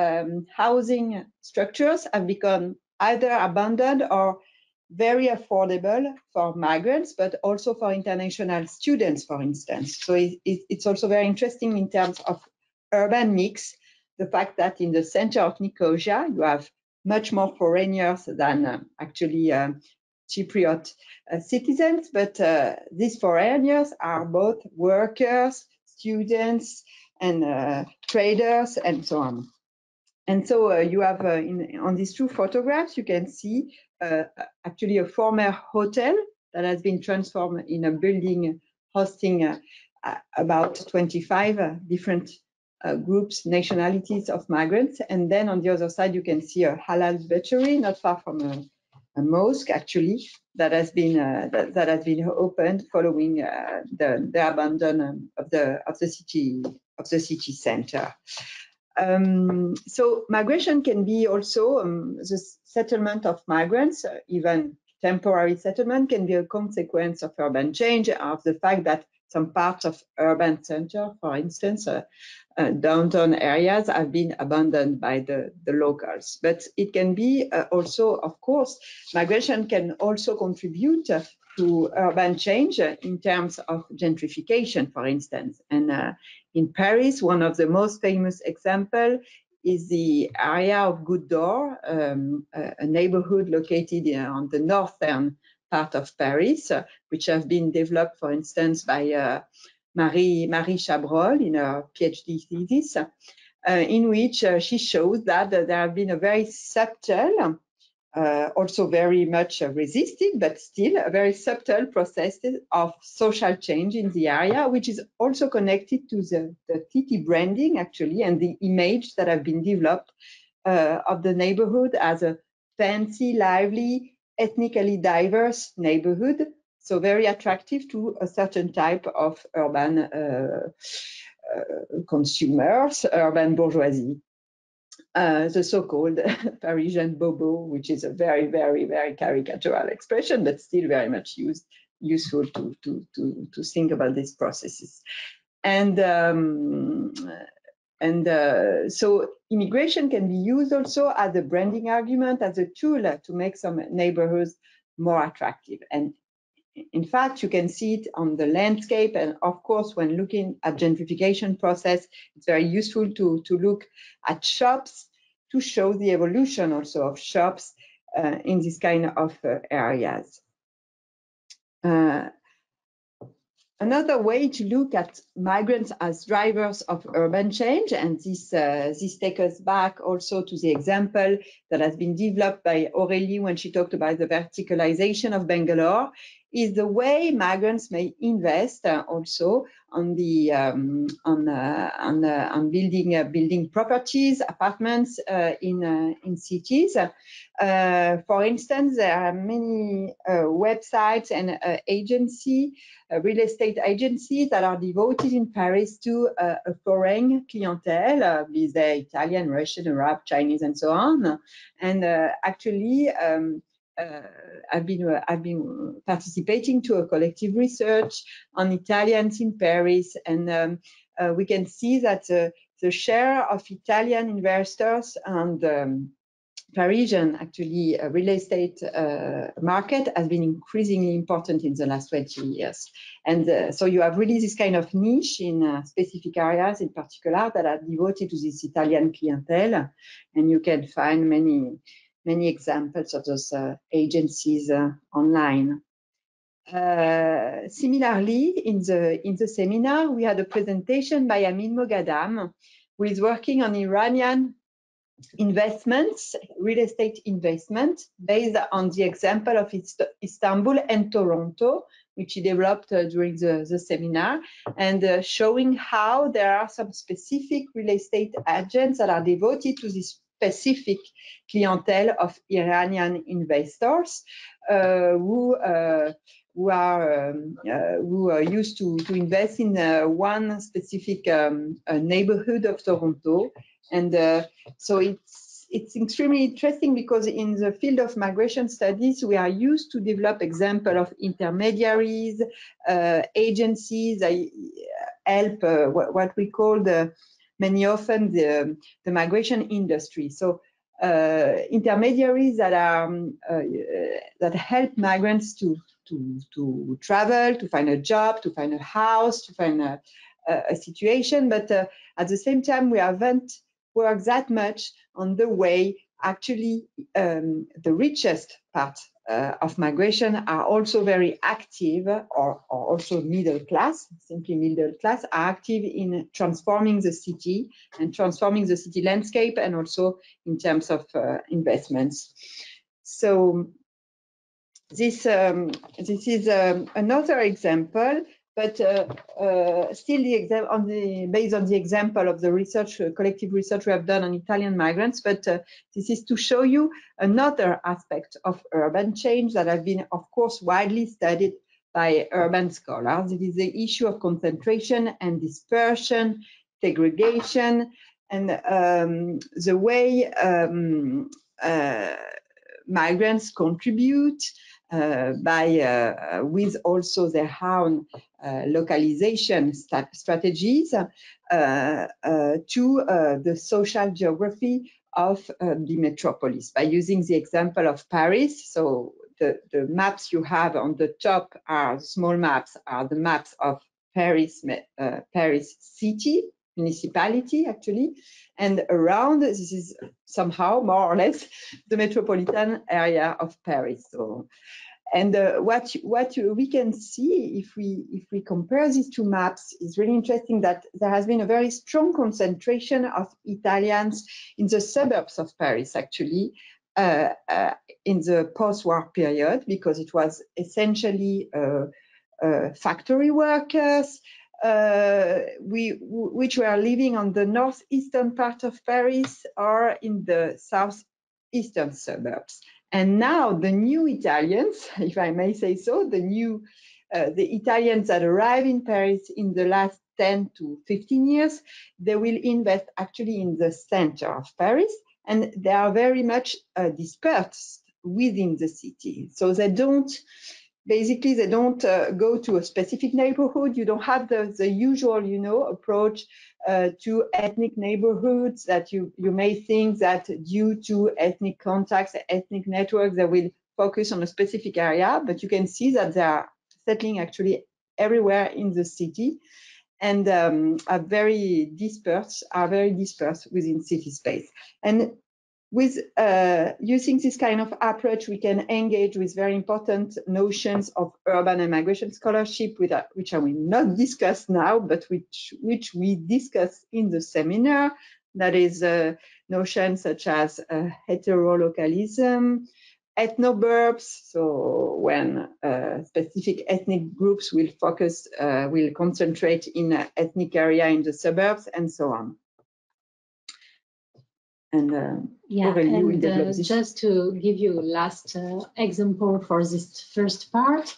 housing structures have become either abandoned or very affordable for migrants, but also for international students, for instance. So it's also very interesting in terms of urban mix, the fact that in the center of Nicosia, you have much more foreigners than actually Cypriot citizens, but these foreigners are both workers, students, and traders, and so on. And so you have on these two photographs, you can see actually a former hotel that has been transformed in a building hosting about 25 different groups, nationalities of migrants. And then on the other side, you can see a halal butchery, not far from a mosque, actually, that has been opened following the abandon of the city center. So migration can be also the settlement of migrants, even temporary settlement can be a consequence of urban change, of the fact that some parts of urban center, for instance, downtown areas have been abandoned by the locals. But it can be also, of course, migration can also contribute to urban change in terms of gentrification, for instance. And in Paris, one of the most famous examples is the area of Goutte d'Or, a neighborhood located on the northern part of Paris, which has been developed, for instance, by Marie Chabrol in her PhD thesis, in which she shows that there have been a very subtle, also very much resisted, but still a very subtle process of social change in the area, which is also connected to the city branding, actually, and the image that have been developed of the neighborhood as a fancy, lively, ethnically diverse neighborhood, so very attractive to a certain type of urban consumers, urban bourgeoisie. The so-called Parisian bobo, which is a very, very, very caricatural expression, but still very much useful to think about these processes. And so immigration can be used also as a branding argument, as a tool to make some neighborhoods more attractive. And in fact, you can see it on the landscape. And of course, when looking at gentrification process, it's very useful to look at shops to show the evolution also of shops in this kind of areas. Another way to look at migrants as drivers of urban change, and this takes us back also to the example that has been developed by Aurélie when she talked about the verticalization of Bangalore, is the way migrants may invest also on the on building properties, apartments in cities. For instance, there are many websites and real estate agencies that are devoted in Paris to a foreign clientele, be they Italian, Russian, Arab, Chinese, and so on. And actually, I've been participating to a collective research on Italians in Paris, and we can see that the share of Italian investors and Parisian actually real estate market has been increasingly important in the last 20 years. And so you have really this kind of niche in specific areas in particular that are devoted to this Italian clientele. And you can find many examples of those agencies online. Similarly, in the seminar, we had a presentation by Amin Moghadam, who is working on Iranian investments, real estate investment, based on the example of Istanbul and Toronto, which he developed during the seminar, and showing how there are some specific real estate agents that are devoted to this specific clientele of Iranian investors who are used to invest in one specific neighborhood of Toronto. And so it's it's extremely interesting because in the field of migration studies, we are used to develop example of intermediaries, agencies that help what we call many often the migration industry. So intermediaries that are that help migrants to travel, to find a job, to find a house, to find a situation, but at the same time we haven't worked that much on the way actually the richest part of migration are also very active, or also middle class, simply middle class, are active in transforming the city and transforming the city landscape, and also in terms of investments. So this is another example, but still based on the example of the research, collective research we have done on Italian migrants, but this is to show you another aspect of urban change that have been, of course, widely studied by urban scholars. It is the issue of concentration and dispersion, segregation, and the way migrants contribute with also their own localization strategies to the social geography of the metropolis. By using the example of Paris, so the maps you have on the top are small maps, are the maps of Paris city, municipality actually, and around this is somehow more or less the metropolitan area of Paris. So, and what we can see if we compare these two maps is really interesting, that there has been a very strong concentration of Italians in the suburbs of Paris actually in the post-war period, because it was essentially factory workers which were living on the northeastern part of Paris or in the southeastern suburbs. And now the new Italians, if I may say so, the Italians that arrive in Paris in the last 10 to 15 years, they will invest actually in the center of Paris, and they are very much dispersed within the city. So they don't go to a specific neighborhood. You don't have the usual, approach to ethnic neighborhoods that you may think that due to ethnic contacts, ethnic networks, they will focus on a specific area, but you can see that they are settling actually everywhere in the city, and are very dispersed within city space. And with using this kind of approach, we can engage with very important notions of urban and migration scholarship, which I will not discuss now, but which we discuss in the seminar. That is notions such as heterolocalism, ethnoburbs, so when specific ethnic groups will concentrate in an ethnic area in the suburbs, and so on. And Aurélie, and just to give you a last example for this first part,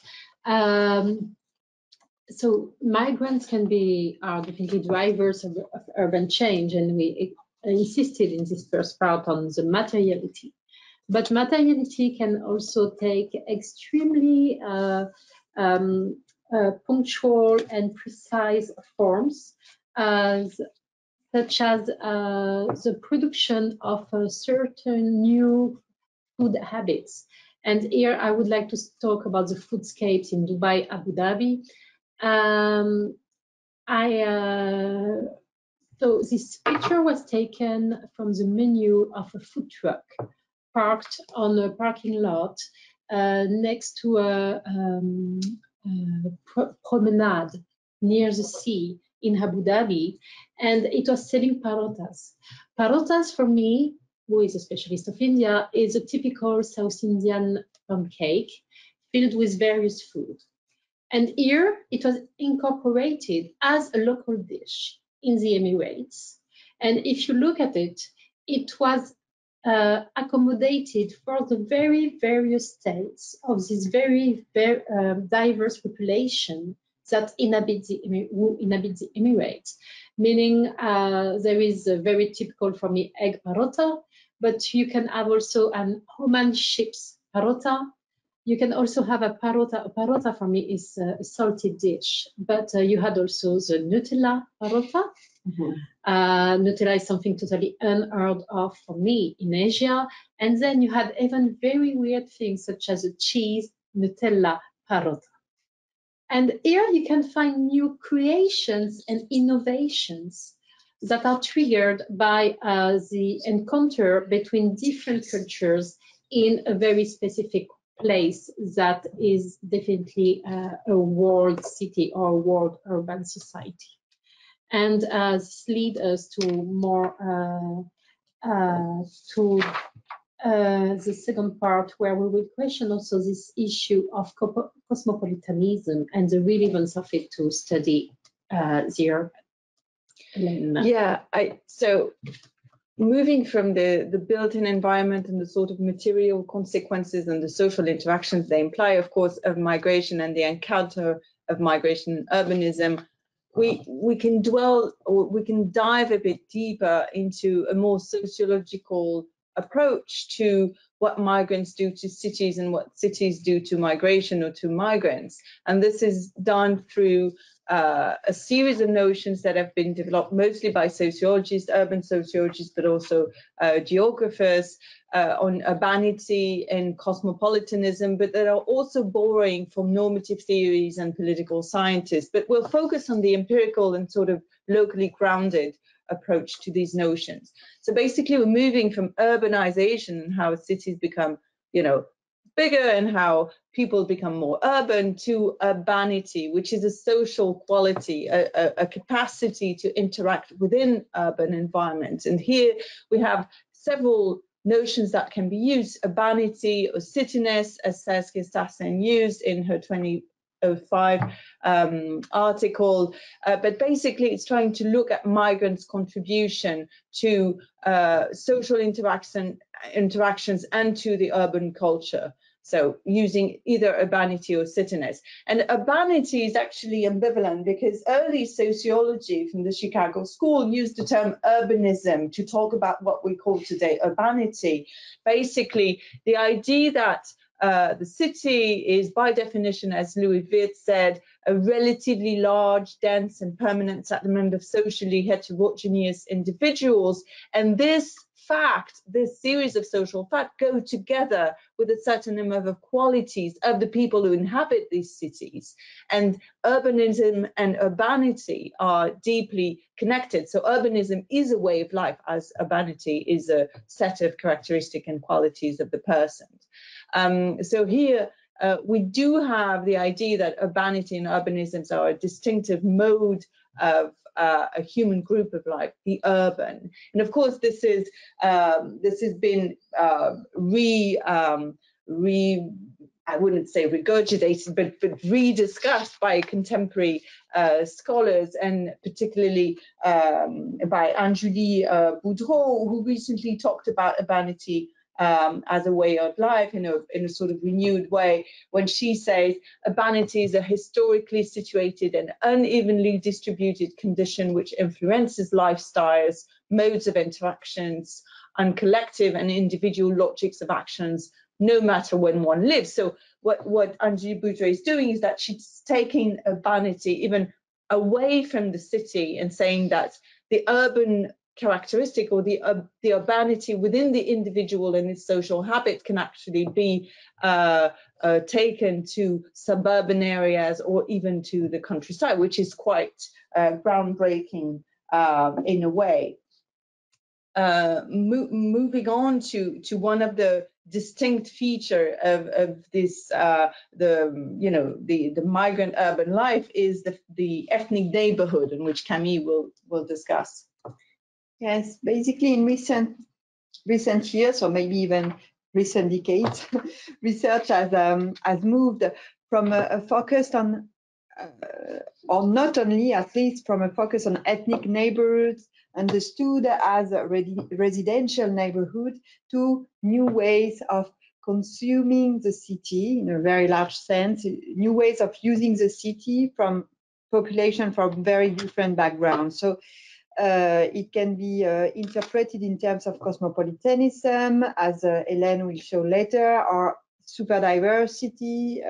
so migrants are definitely drivers of urban change, and we insisted in this first part on the materiality. But materiality can also take extremely punctual and precise forms, such as the production of certain new food habits. And here I would like to talk about the Foodscapes in Dubai, Abu Dhabi. So this picture was taken from the menu of a food truck parked on a parking lot next to a promenade near the sea in Abu Dhabi, and it was selling parotas. Parotas, for me, who is a specialist of India, is a typical South Indian pancake filled with various food. And here it was incorporated as a local dish in the Emirates. And if you look at it, it was accommodated for the very various tastes of this very diverse population that inhabit the Emirates, meaning there is a very typical for me egg parota, but you can have also an Oman chips parota. You can also have a parota. A parota for me is a salted dish, but you had also the Nutella parota. Nutella is something totally unheard of for me in Asia. And then you had even very weird things such as a cheese Nutella parota. And here you can find new creations and innovations that are triggered by the encounter between different cultures in a very specific place that is definitely a world city or world urban society. And this leads us to more the second part, where we will question also this issue of cosmopolitanism and the relevance of it to study the urban. Hélène. Yeah, so moving from the built-in environment and the sort of material consequences and the social interactions they imply, of course, of migration and the encounter of migration and urbanism, we can dwell, or we can dive a bit deeper into a more sociological approach to what migrants do to cities and what cities do to migration or to migrants. And this is done through a series of notions that have been developed mostly by sociologists, urban sociologists, but also geographers on urbanity and cosmopolitanism, but that are also borrowing from normative theories and political scientists. But we'll focus on the empirical and sort of locally grounded approach to these notions. So basically, we're moving from urbanization and how cities become, bigger and how people become more urban, to urbanity, which is a social quality, a capacity to interact within urban environments. And here we have several notions that can be used: urbanity or cityness, as Saskia Stassen used in her 2005 article, but basically it's trying to look at migrants' contribution to social interactions and to the urban culture. So using either urbanity or cityness. And urbanity is actually ambivalent, because early sociology from the Chicago School used the term urbanism to talk about what we call today urbanity. Basically, the idea that the city is, by definition, as Louis Wirth said, a relatively large, dense and permanent settlement of socially heterogeneous individuals. And this series of social facts go together with a certain number of qualities of the people who inhabit these cities. And urbanism and urbanity are deeply connected. So urbanism is a way of life, as urbanity is a set of characteristics and qualities of the person. So here we do have the idea that urbanity and urbanisms are a distinctive mode of a human group of life, the urban. And of course, this has been I wouldn't say regurgitated, but rediscussed by contemporary scholars, and particularly by Anjuli Boudreau, who recently talked about urbanity as a way of life in a sort of renewed way, when she says urbanity is a historically situated and unevenly distributed condition which influences lifestyles, modes of interactions, and collective and individual logics of actions, no matter when one lives. So what Anjuli Boudreau is doing is that she's taking urbanity even away from the city and saying that the urban characteristic, or the urbanity within the individual and its social habit, can actually be taken to suburban areas or even to the countryside, which is quite groundbreaking in a way. Moving on to one of the distinct feature of this, the migrant urban life is the ethnic neighborhood, in which Camille will discuss. Yes, basically in recent years, or maybe even recent decades, research has moved from a focus on, or not only, at least from a focus on ethnic neighborhoods understood as a residential neighborhood, to new ways of consuming the city in a very large sense, new ways of using the city from population from very different backgrounds. So It can be interpreted in terms of cosmopolitanism, as Hélène will show later, or super diversity.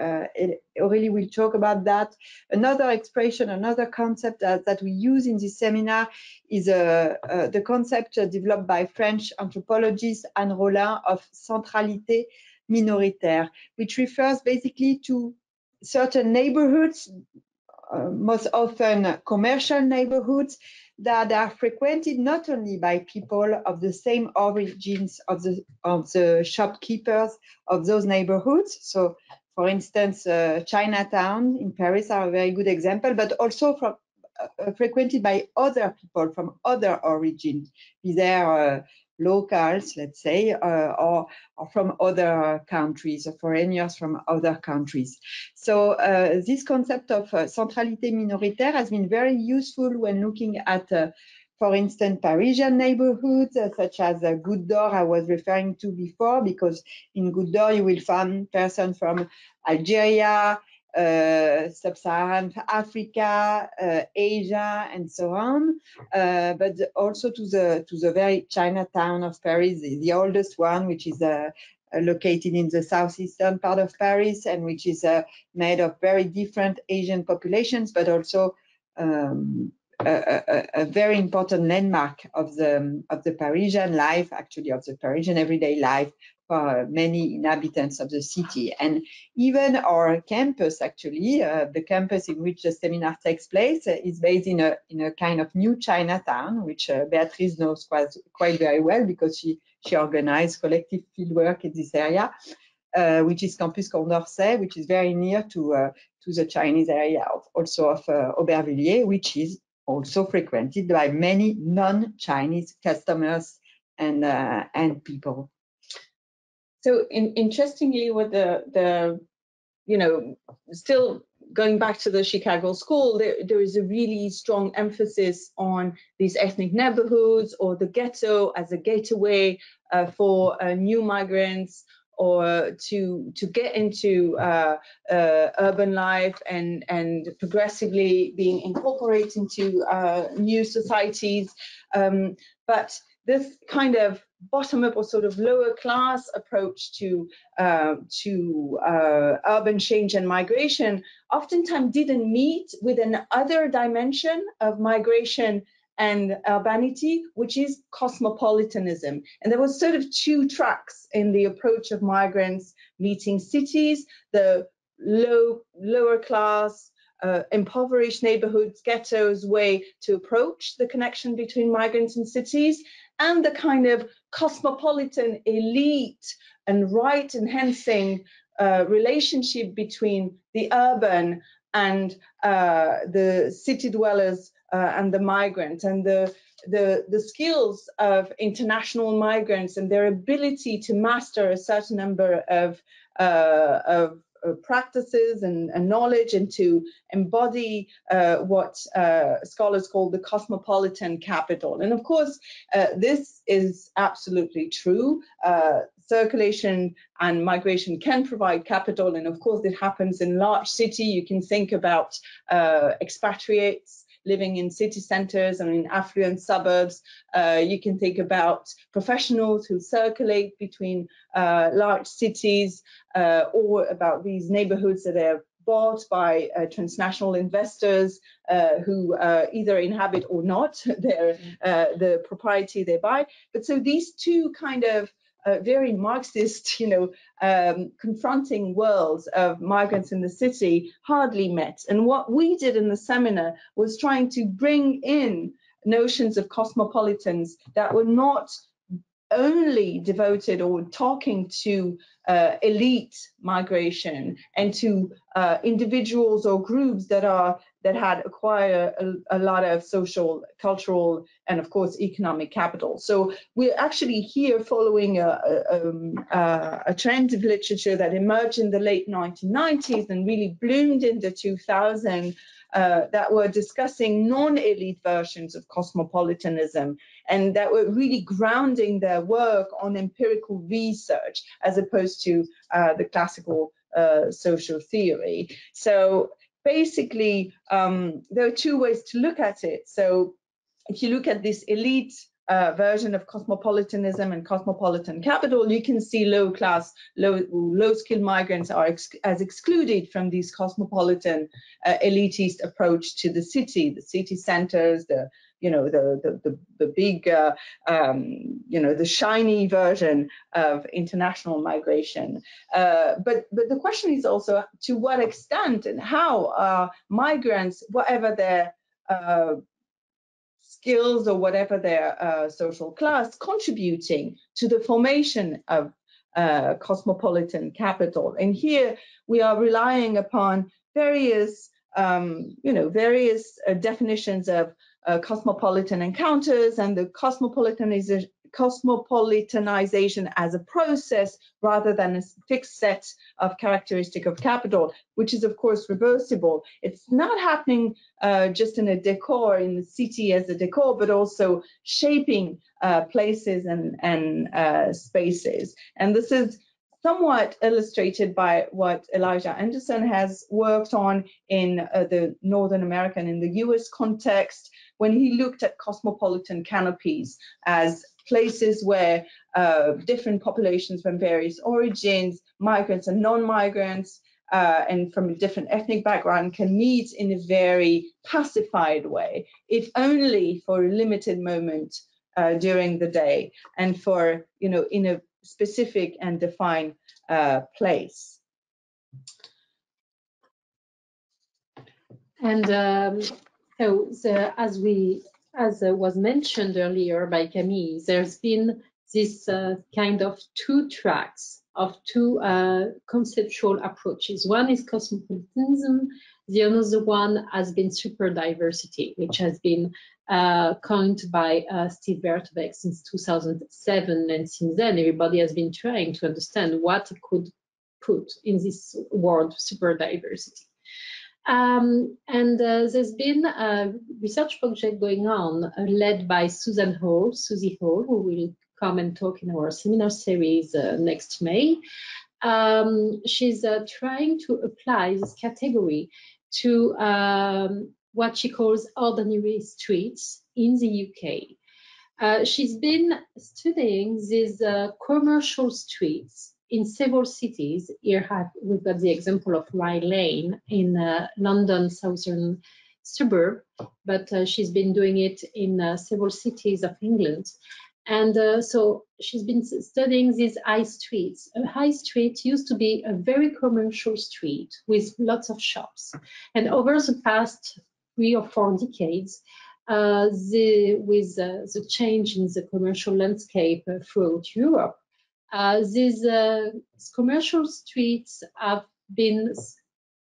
Aurélie will talk about that. Another expression, another concept that we use in this seminar is the concept developed by French anthropologist Anne Rollin of centralité minoritaire, which refers basically to certain neighborhoods, most often commercial neighborhoods, that are frequented not only by people of the same origins of the shopkeepers of those neighborhoods. So, for instance, Chinatown in Paris are a very good example, but also from frequented by other people from other origins, be there locals, let's say, or from other countries, or foreigners from other countries. So this concept of centralité minoritaire has been very useful when looking at, for instance, Parisian neighborhoods, such as Goutte d'Or I was referring to before, because in Goutte d'Or you will find persons from Algeria, Sub-Saharan Africa, Asia, and so on, but also to the very Chinatown of Paris, the oldest one, which is located in the southeastern part of Paris, and which is made of very different Asian populations, but also a very important landmark of the Parisian life, actually of the Parisian everyday life for many inhabitants of the city. And even our campus, actually, the campus in which the seminar takes place, is based in a kind of new Chinatown, which Beatriz knows quite very well, because she organized collective fieldwork in this area, which is Campus Condorcet, which is very near to the Chinese area of Aubervilliers, which is also frequented by many non-Chinese customers and people. So interestingly, with the still going back to the Chicago school, there is a really strong emphasis on these ethnic neighborhoods or the ghetto as a gateway for new migrants, or to get into urban life and progressively being incorporated into new societies. But this kind of bottom-up or sort of lower class approach to urban change and migration oftentimes didn't meet with another dimension of migration and urbanity, which is cosmopolitanism. And there was sort of two tracks in the approach of migrants meeting cities: the lower class, impoverished neighborhoods, ghettos way to approach the connection between migrants and cities, and the kind of cosmopolitan elite and right-enhancing relationship between the urban and the city dwellers and the migrants, and the skills of international migrants and their ability to master a certain number of practices and knowledge, and to embody what scholars call the cosmopolitan capital. And of course, this is absolutely true. Circulation and migration can provide capital, and of course it happens in large city. You can think about expatriates living in city centers and in affluent suburbs. You can think about professionals who circulate between large cities, or about these neighborhoods that are bought by transnational investors who either inhabit or not the property they buy. But so these two kind of very Marxist, confronting worlds of migrants in the city hardly met. And what we did in the seminar was trying to bring in notions of cosmopolitans that were not only devoted or talking to elite migration and to individuals or groups that had acquired a lot of social, cultural, and of course economic capital. So we're actually here following a trend of literature that emerged in the late 1990s and really bloomed in the 2000s, that were discussing non-elite versions of cosmopolitanism, and that were really grounding their work on empirical research as opposed to the classical social theory. So basically, there are two ways to look at it. So if you look at this elite version of cosmopolitanism and cosmopolitan capital, you can see low-class, low-skilled migrants are as excluded from this cosmopolitan elitist approach to the city centers, the big, the shiny version of international migration. But the question is also to what extent and how migrants, whatever their skills or whatever their social class, contributing to the formation of cosmopolitan capital. And here we are relying upon various, various definitions of cosmopolitan encounters and the cosmopolitanization as a process rather than a fixed set of characteristic of capital, which is of course reversible. It's not happening just in a decor, in the city as a decor, but also shaping places and spaces. And this is somewhat illustrated by what Elijah Anderson has worked on in the Northern American, in the US context, when he looked at cosmopolitan canopies as places where different populations from various origins, migrants and non-migrants, and from a different ethnic background can meet in a very pacified way, if only for a limited moment during the day and for, in a specific and defined place. And as was mentioned earlier by Camille, there's been this kind of two tracks of two conceptual approaches. One is cosmopolitanism, the other one has been super diversity, which has been coined by Steve Vertbeck since 2007, and since then everybody has been trying to understand what it could put in this word super diversity. There's been a research project going on led by Susie Hall, who will come and talk in our seminar series next May. She's trying to apply this category to what she calls ordinary streets in the UK. She's been studying these commercial streets in several cities. Here we've got the example of Rye Lane in London southern suburb, but she's been doing it in several cities of England. And so she's been studying these high streets. A high street used to be a very commercial street with lots of shops. And over the past 3 or 4 decades, with the change in the commercial landscape throughout Europe, these commercial streets have been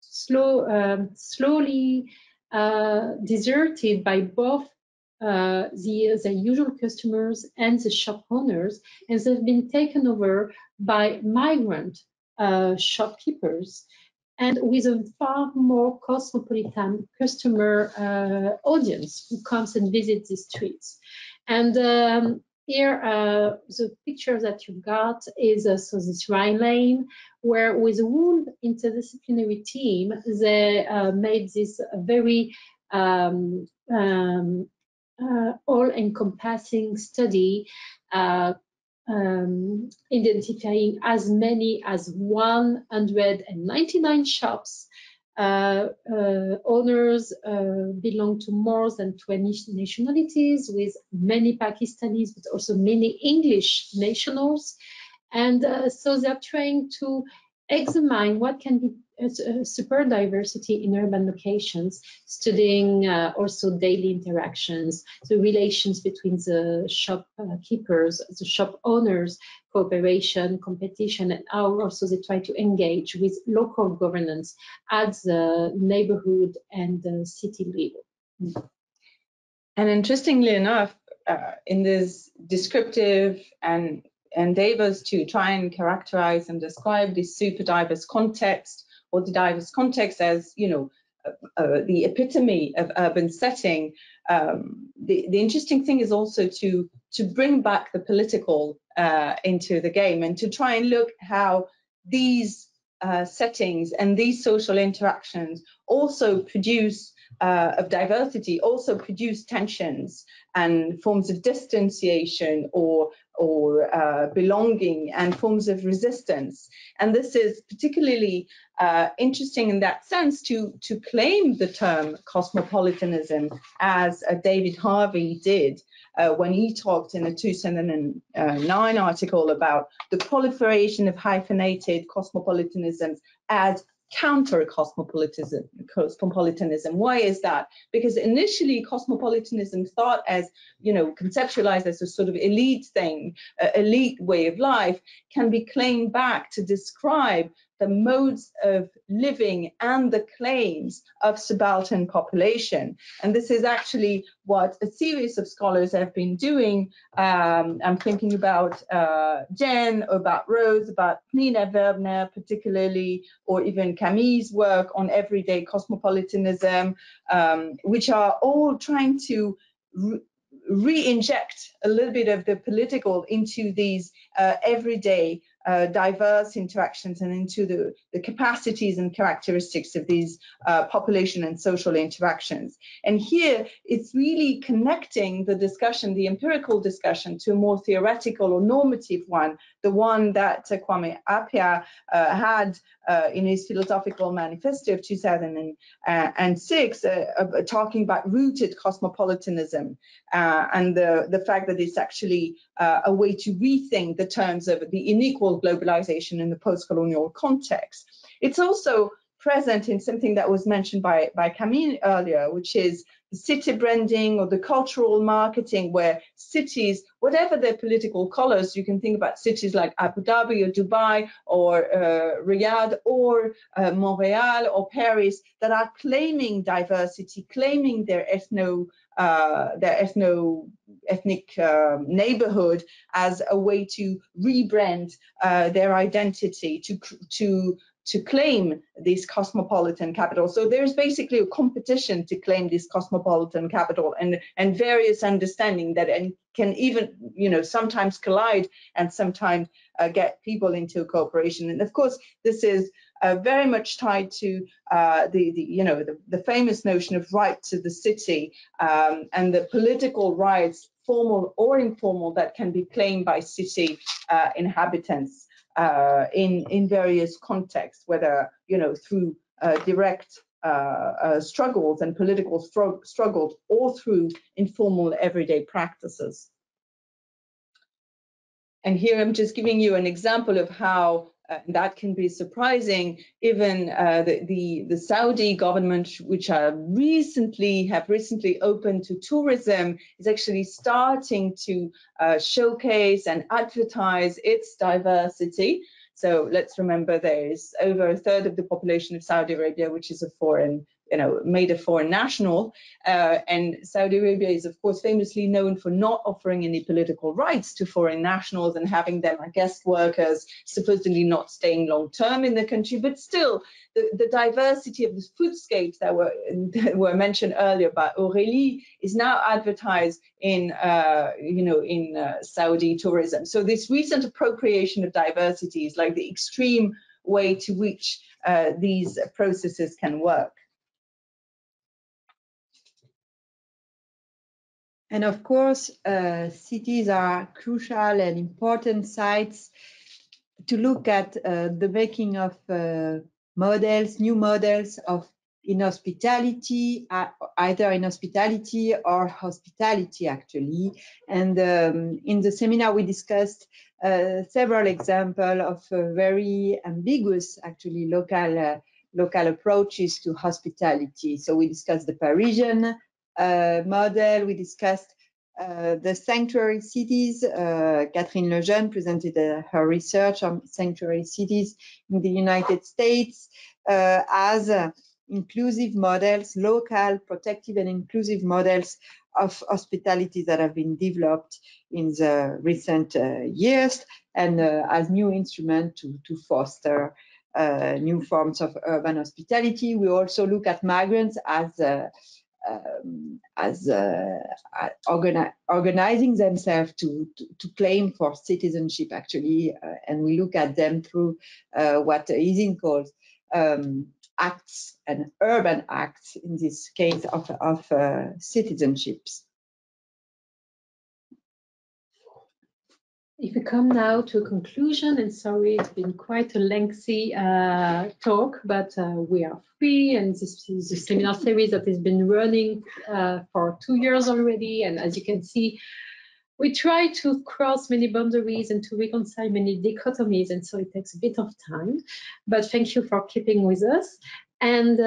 slowly deserted by both the usual customers and the shop owners, and they've been taken over by migrant shopkeepers, and with a far more cosmopolitan customer audience who comes and visits the streets. And here, the picture that you got is so this Rye Lane, where with a whole interdisciplinary team, they made this very all-encompassing study, identifying as many as 199 shops. Owners belong to more than 20 nationalities, with many Pakistanis, but also many English nationals. And so they're trying to examine what can be super diversity in urban locations, studying also daily interactions, the relations between the shopkeepers, the shop owners, cooperation, competition, and how also they try to engage with local governance at the neighborhood and the city level. And interestingly enough, in this descriptive and endeavors to try and characterize and describe this super diverse context, or the diverse context as, the epitome of urban setting, the interesting thing is also to bring back the political into the game, and to try and look how these settings and these social interactions also produce of diversity also produce tensions and forms of distanciation or belonging and forms of resistance. And this is particularly interesting in that sense to claim the term cosmopolitanism, as David Harvey did when he talked in a 2009 article about the proliferation of hyphenated cosmopolitanisms as counter-cosmopolitanism. Why is that? Because initially cosmopolitanism thought as, conceptualized as a sort of elite thing, elite way of life, can be claimed back to describe the modes of living and the claims of subaltern population. And this is actually what a series of scholars have been doing. I'm thinking about Jen, about Rose, about Nina Werbner particularly, or even Camille's work on everyday cosmopolitanism, which are all trying to re-inject a little bit of the political into these everyday diverse interactions and into the capacities and characteristics of these population and social interactions. And here it's really connecting the discussion, the empirical discussion, to a more theoretical or normative one, the one that Kwame Appiah had in his philosophical manifesto of 2006, talking about rooted cosmopolitanism and the fact that it's actually a way to rethink the terms of the unequal globalization in the post-colonial context. It's also present in something that was mentioned by Camille earlier, which is the city branding or the cultural marketing, where cities, whatever their political colors, you can think about cities like Abu Dhabi or Dubai or Riyadh or Montreal or Paris, that are claiming diversity, claiming their ethnic neighborhood as a way to rebrand their identity, to claim this cosmopolitan capital. So there's basically a competition to claim this cosmopolitan capital, and various understanding that can even, sometimes collide and sometimes get people into cooperation. And of course, this is very much tied to the famous notion of right to the city and the political rights, formal or informal, that can be claimed by city inhabitants in various contexts, whether through direct struggles and political struggles, or through informal everyday practices. And here I'm just giving you an example of how that can be surprising. Even the Saudi government, which have recently opened to tourism, is actually starting to showcase and advertise its diversity. So let's remember, there is over a third of the population of Saudi Arabia, which is a foreign, made a foreign national. And Saudi Arabia is, of course, famously known for not offering any political rights to foreign nationals and having them as guest workers, supposedly not staying long term in the country. But still, the diversity of the foodscapes that were mentioned earlier by Aurélie is now advertised in Saudi tourism. So this recent appropriation of diversity is like the extreme way to which these processes can work. And of course, cities are crucial and important sites to look at the making of new models in hospitality, either in hospitality or hospitality, actually. And in the seminar, we discussed several examples of very ambiguous, actually, local approaches to hospitality. So we discussed the Parisian model. We discussed the sanctuary cities. Catherine Lejeune presented her research on sanctuary cities in the United States as inclusive models, local, protective, and inclusive models of hospitality that have been developed in the recent years, and as new instrument to foster new forms of urban hospitality. We also look at migrants as organizing themselves to claim for citizenship, actually, and we look at them through what Ising calls acts and urban acts in this case of citizenships. If we come now to a conclusion, and sorry, it's been quite a lengthy talk, but we are free, and this is a seminar series that has been running for 2 years already, and as you can see, we try to cross many boundaries and to reconcile many dichotomies, and so it takes a bit of time, but thank you for keeping with us. And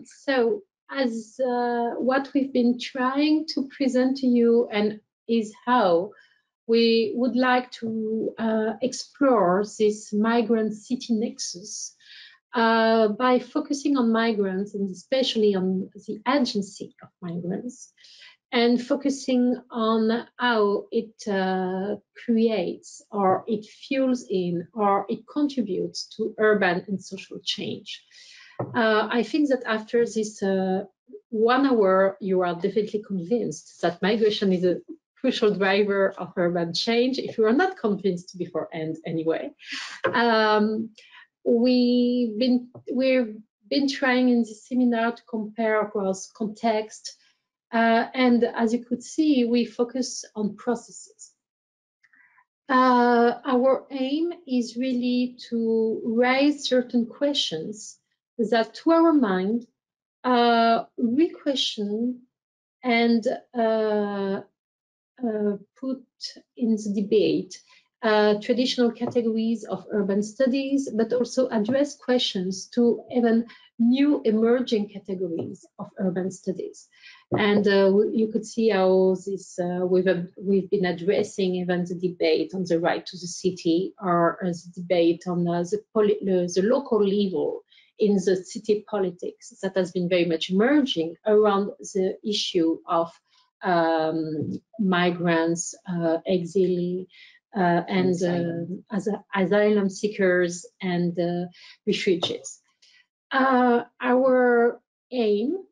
so as what we've been trying to present to you and is how we would like to explore this migrant city nexus by focusing on migrants and especially on the agency of migrants, and focusing on how it creates or it fuels in or it contributes to urban and social change. I think that after this 1 hour, you are definitely convinced that migration is a crucial driver of urban change, if you are not convinced beforehand anyway. We've been trying in this seminar to compare across context, and as you could see, we focus on processes. Our aim is really to raise certain questions that, to our mind, re-question and put in the debate traditional categories of urban studies, but also address questions to even new emerging categories of urban studies. And you could see how this we've been addressing even the debate on the right to the city, or the debate on the local level in the city politics that has been very much emerging around the issue of migrants, exiles, and asylum seekers and refugees. Our aim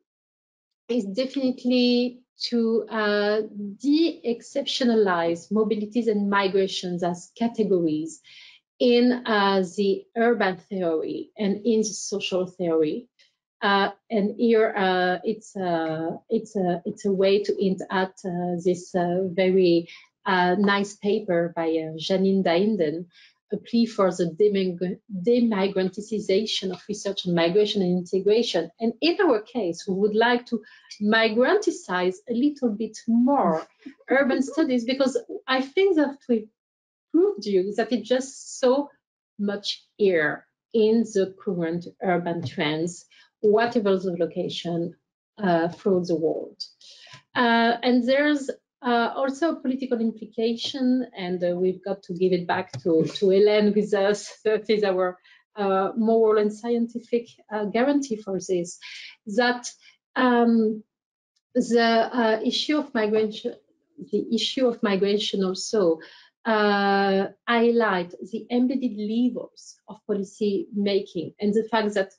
is definitely to de-exceptionalize mobilities and migrations as categories in the urban theory and in the social theory. And here it's a way to hint at this very nice paper by Janine Dainden, a plea for the demigranticization of research on migration and integration. And in our case, we would like to migranticize a little bit more urban studies, because I think that we proved you that it's just so much here in the current urban trends, whatever the location through the world. And there's also a political implication, and we've got to give it back to Hélène with us. That is our moral and scientific guarantee for this, that the issue of migration also highlight the embedded levels of policy making, and the fact that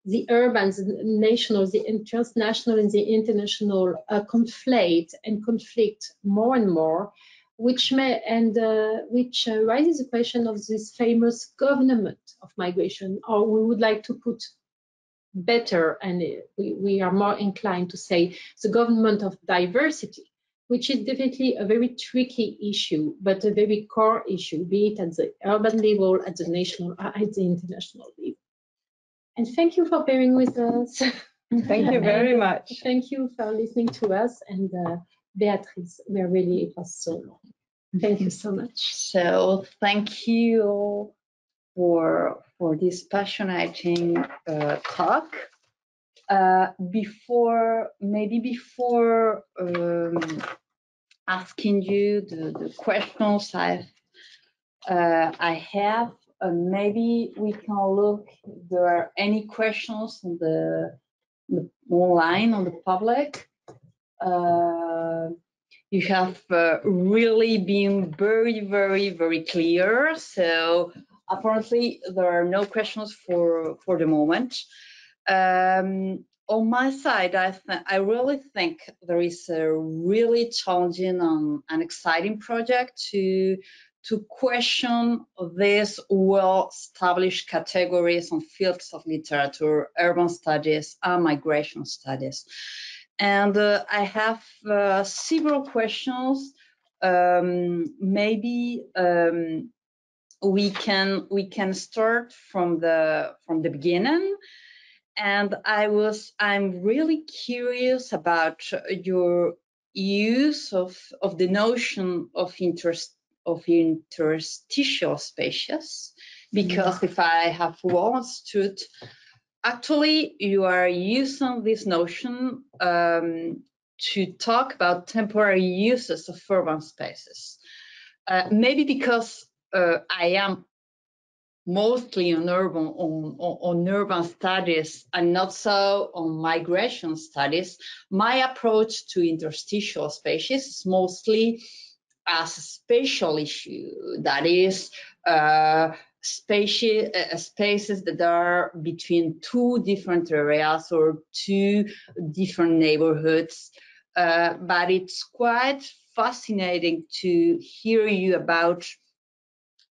the urban, the national, the transnational, and the international conflate and conflict more and more, which raises the question of this famous government of migration, or we would like to put better, and we are more inclined to say the government of diversity, which is definitely a very tricky issue, but a very core issue, be it at the urban level, at the national, or at the international level. And thank you for bearing with us. Thank you very much. Thank you for listening to us. And Beatriz, it was so long. Thank you so much. So thank you for this passionate talk. Before asking you the questions I have, maybe we can look if there are any questions on the online on the public. You have really been very, very, very clear. So apparently there are no questions for the moment. On my side, I really think there is a really challenging and exciting project to to question these well-established categories and fields of literature, urban studies and migration studies. And I have several questions. Maybe we can start from the beginning. And I'm really curious about your use of the notion of interstitial spaces, because if I have well understood, actually you are using this notion to talk about temporary uses of urban spaces. Maybe because I am mostly on urban studies and not so on migration studies, my approach to interstitial spaces is mostly as a spatial issue. That is, spaces that are between two different areas or two different neighborhoods. But it's quite fascinating to hear you about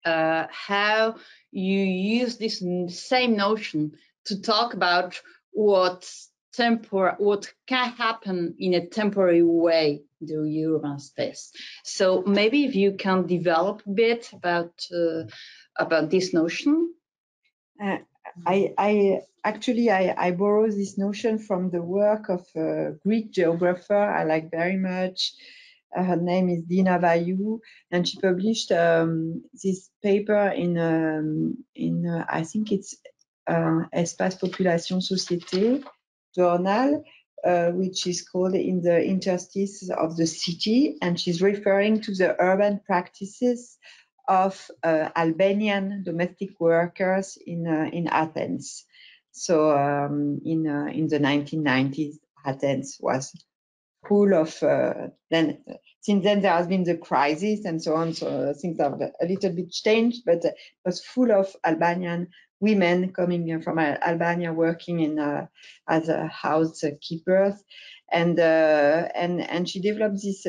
how you use this same notion to talk about what can happen in a temporary way in the urban space. So maybe if you can develop a bit about this notion. I borrow this notion from the work of a Greek geographer I like very much. Her name is Dina Vayu, and she published this paper in I think it's Espace Population Société journal, which is called In the Interstices of the City, and she's referring to the urban practices of Albanian domestic workers in Athens. So in the 1990s, Athens was full of since then there has been the crisis and so on, so things have a little bit changed, but it was full of Albanian women coming from Albania working in as housekeepers, and she developed this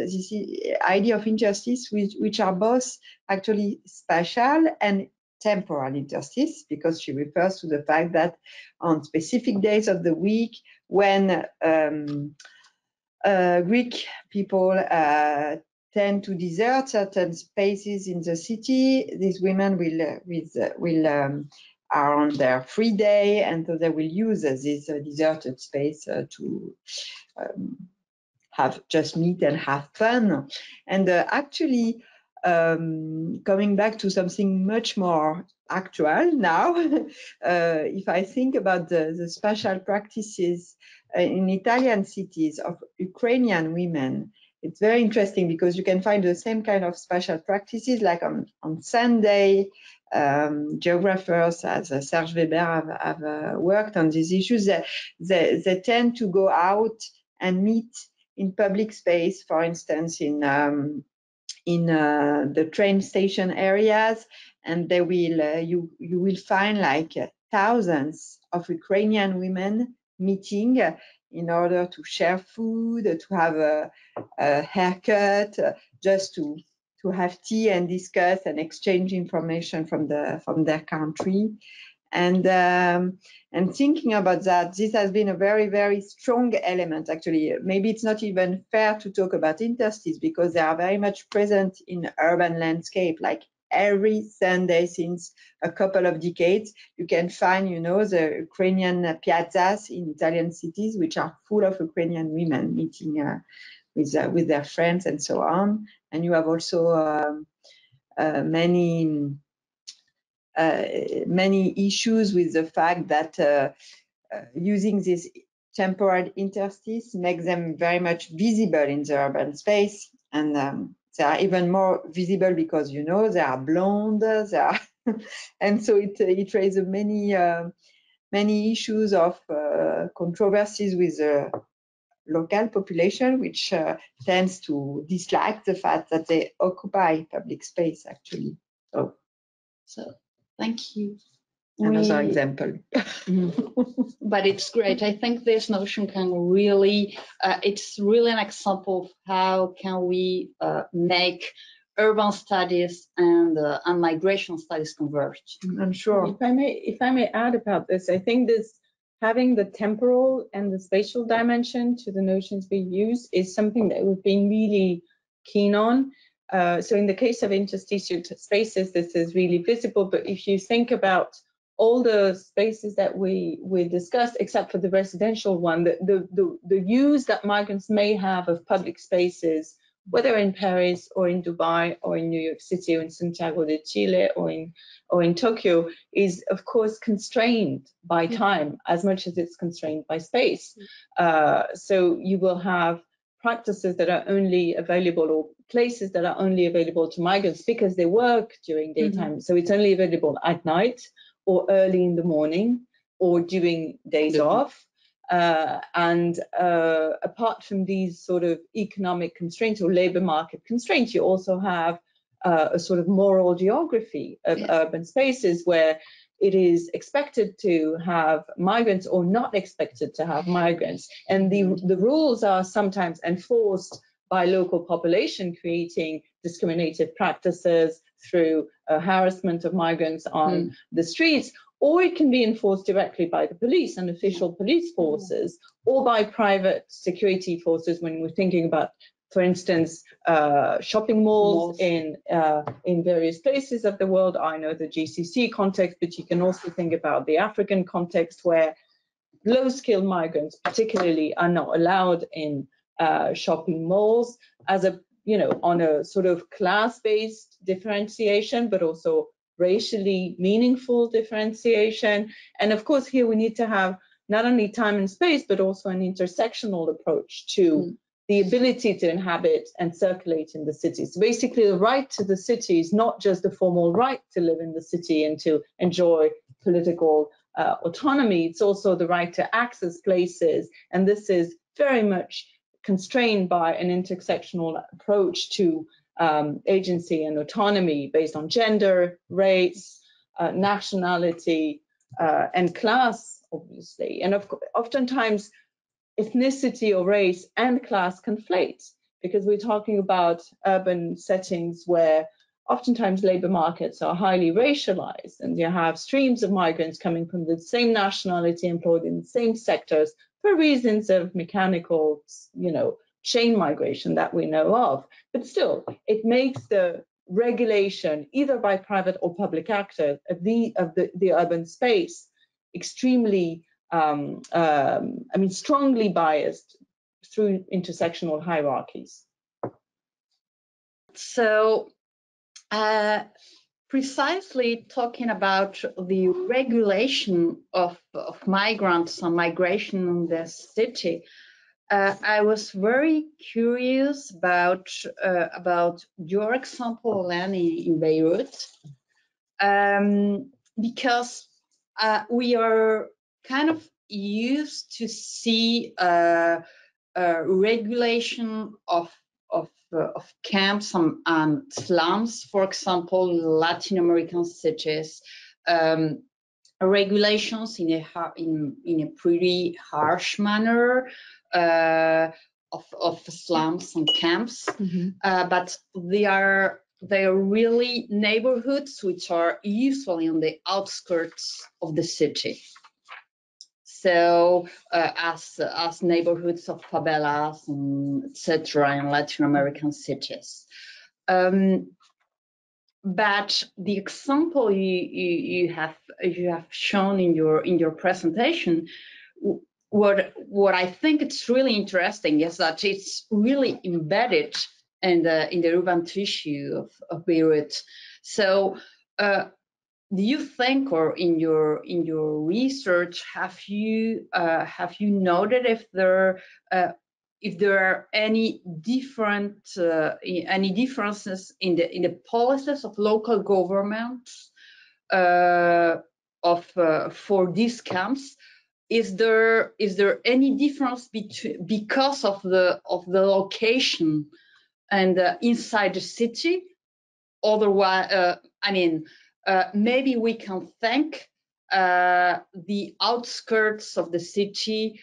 idea of interstices which are both actually spatial and temporal interstices, because she refers to the fact that on specific days of the week when Greek people tend to desert certain spaces in the city, these women are on their free day, and so they will use this deserted space to just meet and have fun. And actually, coming back to something much more actual now, if I think about the spatial practices in Italian cities of Ukrainian women, it's very interesting because you can find the same kind of spatial practices, like on Sunday. Geographers as Serge Weber have worked on these issues. They tend to go out and meet in public space, for instance, in the train station areas, and they will you will find like thousands of Ukrainian women meeting in order to share food, to have a haircut, just to have tea and discuss and exchange information from their country. And thinking about that, this has been a very, very strong element, actually. Maybe it's not even fair to talk about interstices because they are very much present in urban landscape. Like every Sunday since a couple of decades, you can find, the Ukrainian piazzas in Italian cities, which are full of Ukrainian women meeting with their friends and so on. And you have also many issues with the fact that using these temporal interstices makes them very much visible in the urban space, and they are even more visible because they are blonde, and so it raises many issues of controversies with the local population, which tends to dislike the fact that they occupy public space, actually. So thank you. Another example. But it's great. I think this notion can really, it's really an example of how can we make urban studies and migration studies converge. I'm sure. If I may add about this, I think this having the temporal and the spatial dimension to the notions we use is something that we've been really keen on. So in the case of interstitial spaces, this is really visible. But if you think about all the spaces that we discussed, except for the residential one, the use that migrants may have of public spaces, whether in Paris or in Dubai or in New York City or in Santiago de Chile or in Tokyo, is of course constrained by time as much as it's constrained by space. So you will have practices that are only available, or places that are only available to migrants because they work during daytime. So it's only available at night or early in the morning or during days off. And apart from these sort of economic constraints or labor market constraints, you also have a sort of moral geography of urban spaces where it is expected to have migrants or not expected to have migrants. And the rules are sometimes enforced by local population, creating discriminative practices through harassment of migrants on the streets, or it can be enforced directly by the police and official police forces, or by private security forces when we're thinking about, for instance, shopping malls in various places of the world. I know the GCC context, but you can also think about the African context where low-skilled migrants particularly are not allowed in shopping malls as a, on a sort of class-based differentiation, but also racially meaningful differentiation. And of course, here we need to have not only time and space, but also an intersectional approach to the ability to inhabit and circulate in the city. So basically, the right to the city is not just the formal right to live in the city and to enjoy political autonomy. It's also the right to access places. And this is very much constrained by an intersectional approach to agency and autonomy based on gender, race, nationality, and class, obviously. And oftentimes, ethnicity or race and class conflate, because we're talking about urban settings where oftentimes labor markets are highly racialized, and you have streams of migrants coming from the same nationality employed in the same sectors for reasons of mechanical, chain migration that we know of. But still, it makes the regulation, either by private or public actors, of the urban space extremely strongly biased through intersectional hierarchies. So precisely talking about the regulation of migrants and migration in the city, I was very curious about your example, Hélène, in Beirut, because we are kind of used to see regulation of camps and slums, for example, in Latin American cities, regulations in a pretty harsh manner of slums and camps, but they are really neighborhoods which are usually on the outskirts of the city. So as neighborhoods of favelas, etc., in Latin American cities. But the example you have shown in your presentation, what I think it's really interesting is that it's really embedded in the urban tissue of Beirut. So do you think, or in your research, have you noted if there are any differences in the policies of local governments for these camps? Is there any difference because of the location and inside the city? Otherwise, maybe we can thank the outskirts of the city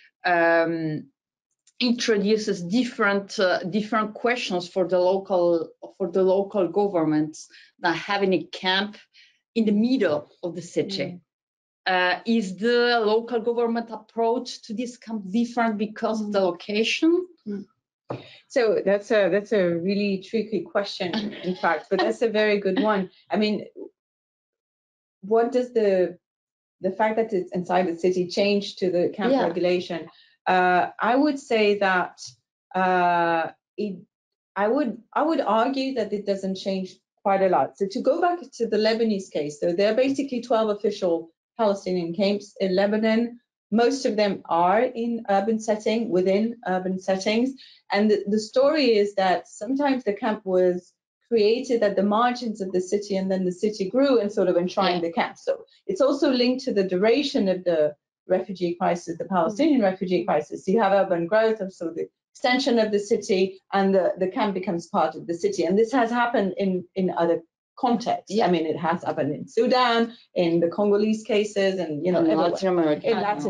introduces different questions for the local governments than having a camp in the middle of the city. Is the local government approach to this camp different because of the location? So that's a really tricky question, in fact, but that's a very good one. I mean, what does the fact that it's inside the city change to the camp regulation? I would say that I would argue that it doesn't change quite a lot. So to go back to the Lebanese case, so there are basically 12 official Palestinian camps in Lebanon. Most of them are in urban setting, within urban settings. And the story is that sometimes the camp was created at the margins of the city, and then the city grew and sort of enshrined the camp. So it's also linked to the duration of the refugee crisis, the Palestinian refugee crisis. So you have urban growth, and so the extension of the city, and the camp becomes part of the city. And this has happened in other contexts. I mean, it has happened in Sudan, in the Congolese cases, and in Latin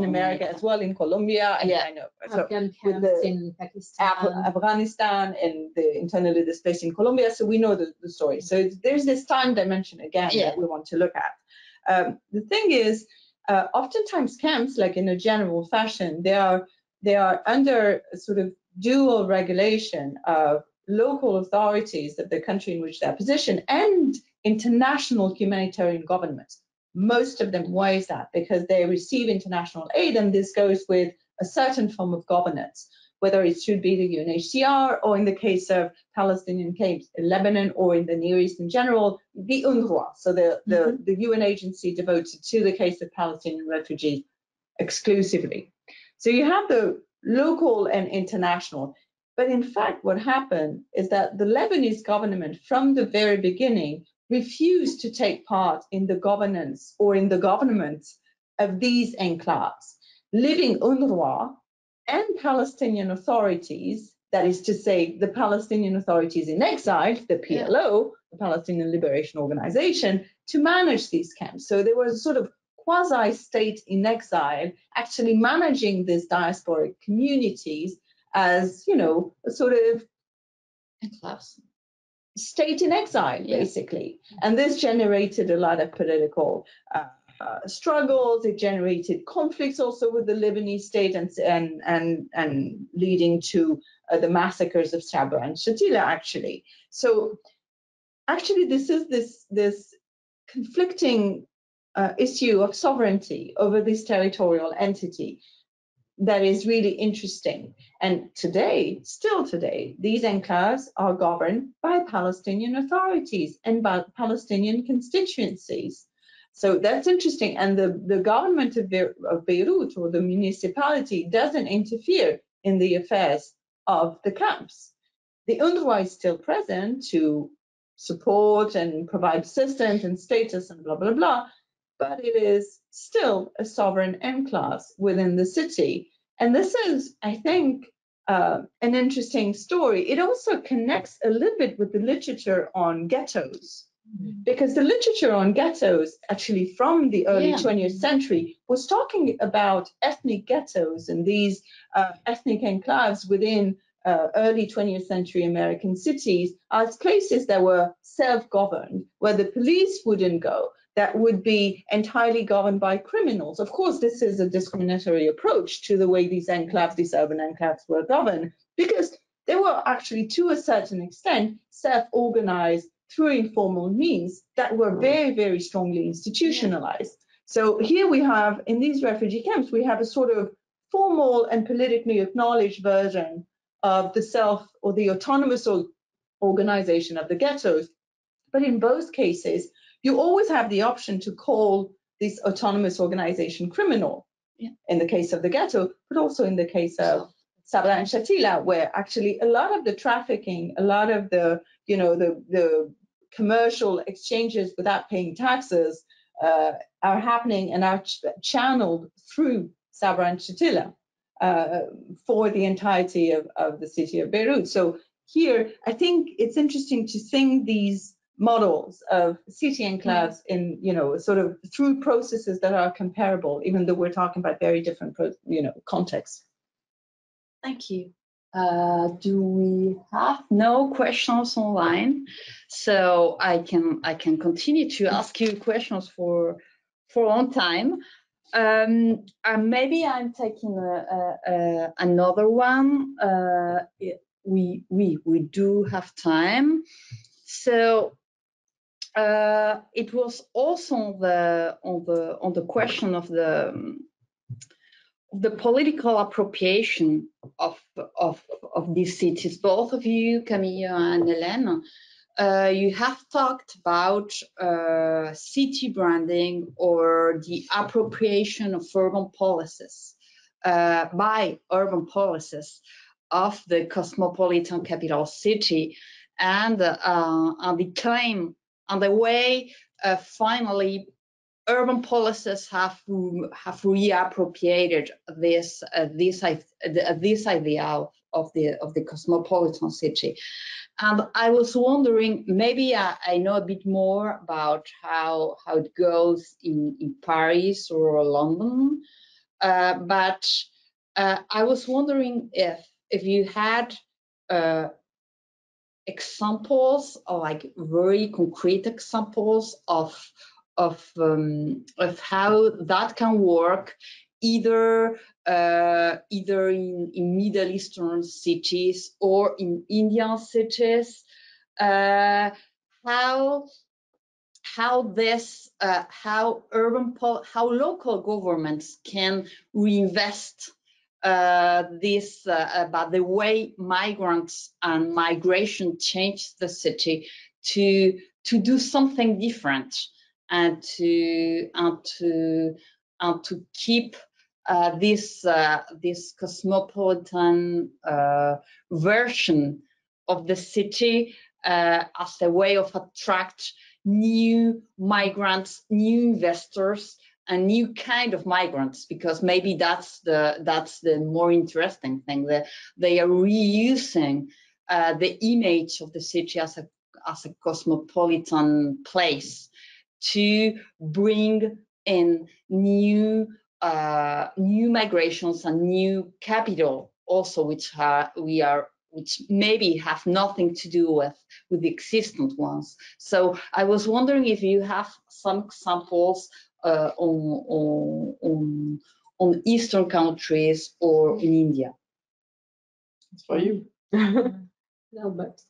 America as well, in Colombia. And I know. So with in Pakistan, Afghanistan, and the internally displaced in Colombia. So we know the story. So there's this time dimension again that we want to look at. The thing is, oftentimes camps, like in a general fashion, they are under a sort of dual regulation of local authorities of the country in which they're positioned and international humanitarian governments. Most of them, why is that? Because they receive international aid, and this goes with a certain form of governance, whether it should be the UNHCR, or in the case of Palestinian camps in Lebanon, or in the Near East in general, the UNRWA, so the UN agency devoted to the case of Palestinian refugees exclusively. So you have the local and international. But in fact, what happened is that the Lebanese government, from the very beginning, refused to take part in the governance or in the government of these enclaves, leaving UNRWA and Palestinian authorities, that is to say, the Palestinian authorities in exile, the PLO, the Palestinian Liberation Organization, to manage these camps. So there was a sort of quasi-state in exile, actually managing these diasporic communities as, a sort of state in exile, basically. And this generated a lot of political struggles. It generated conflicts also with the Lebanese state, and leading to the massacres of Sabra and Shatila, actually. So actually, this is this conflicting issue of sovereignty over this territorial entity that is really interesting. And still today, these enclaves are governed by Palestinian authorities and by Palestinian constituencies. So that's interesting. And the government of Beirut, or the municipality, doesn't interfere in the affairs of the camps. The UNRWA is still present to support and provide assistance and status and blah, blah, blah, but it is still a sovereign enclave within the city. And this is, I think, an interesting story. It also connects a little bit with the literature on ghettos, because the literature on ghettos, actually from the early 20th century, was talking about ethnic ghettos and these ethnic enclaves within early 20th century American cities as places that were self-governed, where the police wouldn't go, that would be entirely governed by criminals. Of course, this is a discriminatory approach to the way these enclaves, these urban enclaves, were governed, because they were actually, to a certain extent, self-organized through informal means that were very, very strongly institutionalized. So here we have, in these refugee camps, we have a sort of formal and politically acknowledged version of the self or the autonomous organization of the ghettos. But in both cases, you always have the option to call this autonomous organization criminal, in the case of the ghetto, but also in the case of Sabra and Shatila, where actually a lot of the trafficking, a lot of the, the commercial exchanges without paying taxes are happening and are channeled through Sabra and Shatila for the entirety of the city of Beirut. So here, I think it's interesting to think these models of city enclaves in, sort of through processes that are comparable, even though we're talking about very different, contexts. Thank you. Do we have no questions online? So I can continue to ask you questions for a long time. Maybe I'm taking another one. We do have time. So it was also on the question of the political appropriation of these cities. Both of you, Camille and Hélène, you have talked about city branding or the appropriation of urban policies by urban policies of the cosmopolitan capital city, and the claim and the way finally urban policies have reappropriated this idea of the cosmopolitan city. And I was wondering, maybe I know a bit more about how it goes in Paris or London, but I was wondering if you had examples, or like very concrete examples of how that can work, either in Middle Eastern cities or in Indian cities, how local governments can reinvest about the way migrants and migration change the city to do something different, and to keep this cosmopolitan version of the city as a way of attract new migrants, new investors, a new kind of migrants, because maybe that's the more interesting thing, that they are reusing the image of the city as a cosmopolitan place to bring in new migrations and new capital also, which maybe have nothing to do with the existent ones. So I was wondering if you have some examples on Eastern countries or in India. It's for you. No, but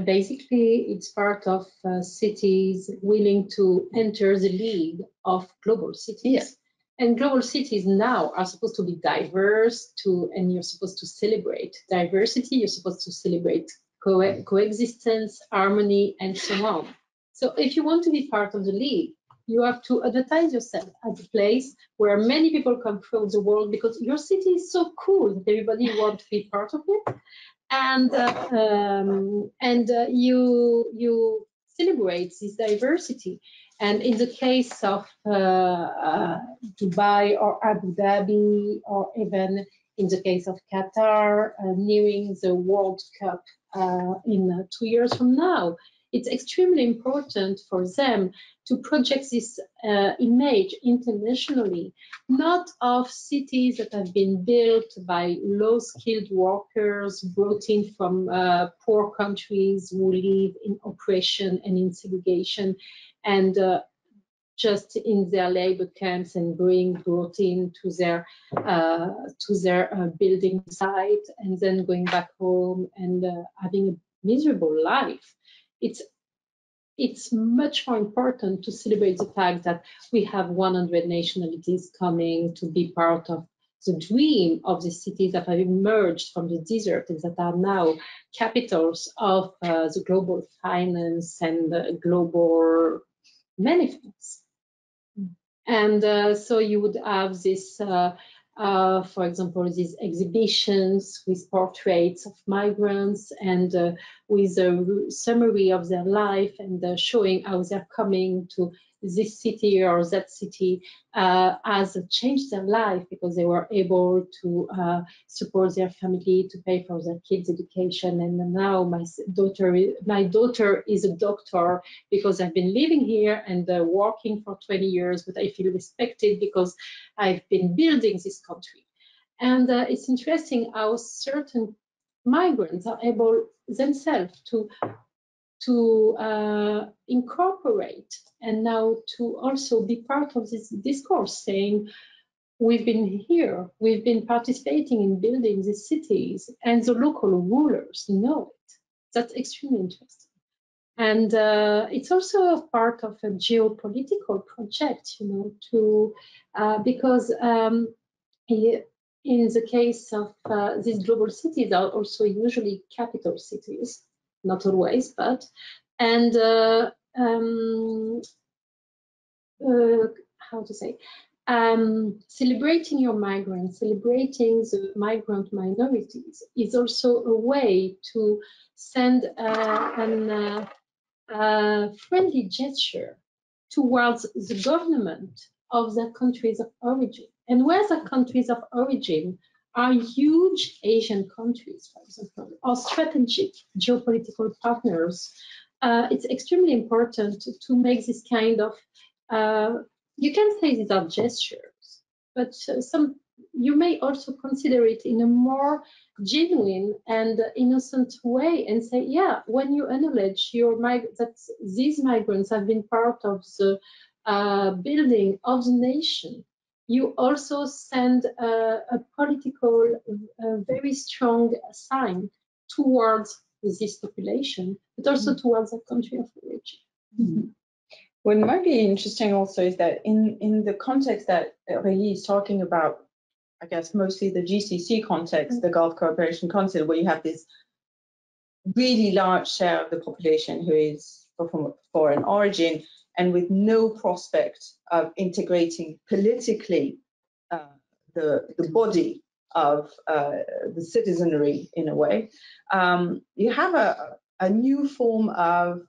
basically it's part of cities willing to enter the league of global cities. Yes. And global cities now are supposed to be diverse, and you're supposed to celebrate diversity, you're supposed to celebrate coexistence, harmony, and so on. So if you want to be part of the league, you have to advertise yourself as a place where many people come from the world, because your city is so cool that everybody wants to be part of it. And you celebrate this diversity. And in the case of Dubai or Abu Dhabi, or even in the case of Qatar, nearing the World Cup in 2 years from now, it's extremely important for them to project this image internationally, not of cities that have been built by low-skilled workers brought in from poor countries who live in oppression and in segregation, and just in their labor camps and brought in to their building site, and then going back home and having a miserable life. It's much more important to celebrate the fact that we have 100 nationalities coming to be part of the dream of the cities that have emerged from the desert and that are now capitals of the global finance and global many things. And so you would have this, for example, these exhibitions with portraits of migrants and with a summary of their life, and showing how they're coming to this city or that city has changed their life because they were able to support their family, to pay for their kids' education. And now my daughter is a doctor because I've been living here and working for 20 years, but I feel respected because I've been building this country. And it's interesting how certain migrants are able themselves to incorporate and now to also be part of this discourse, saying, we've been here, we've been participating in building these cities, and the local rulers know it. That's extremely interesting. And it's also a part of a geopolitical project, because in the case of these global cities are also usually capital cities, not always, but, and how to say, celebrating your migrants, celebrating the migrant minorities is also a way to send a friendly gesture towards the government of the countries of origin. And where the countries of origin are huge Asian countries, for example, or strategic geopolitical partners, it's extremely important to make this kind of, you can say these are gestures, but you may also consider it in a more genuine and innocent way and say, yeah, when you acknowledge that these migrants have been part of the building of the nation, you also send a political, very strong sign towards this population, but also towards the country of origin. Mm-hmm. What might be interesting also is that in the context that Aurélie is talking about, I guess mostly the GCC context, the Gulf Cooperation Council, where you have this really large share of the population who is from foreign origin and with no prospect of integrating politically the body of the citizenry in a way. You have a new form of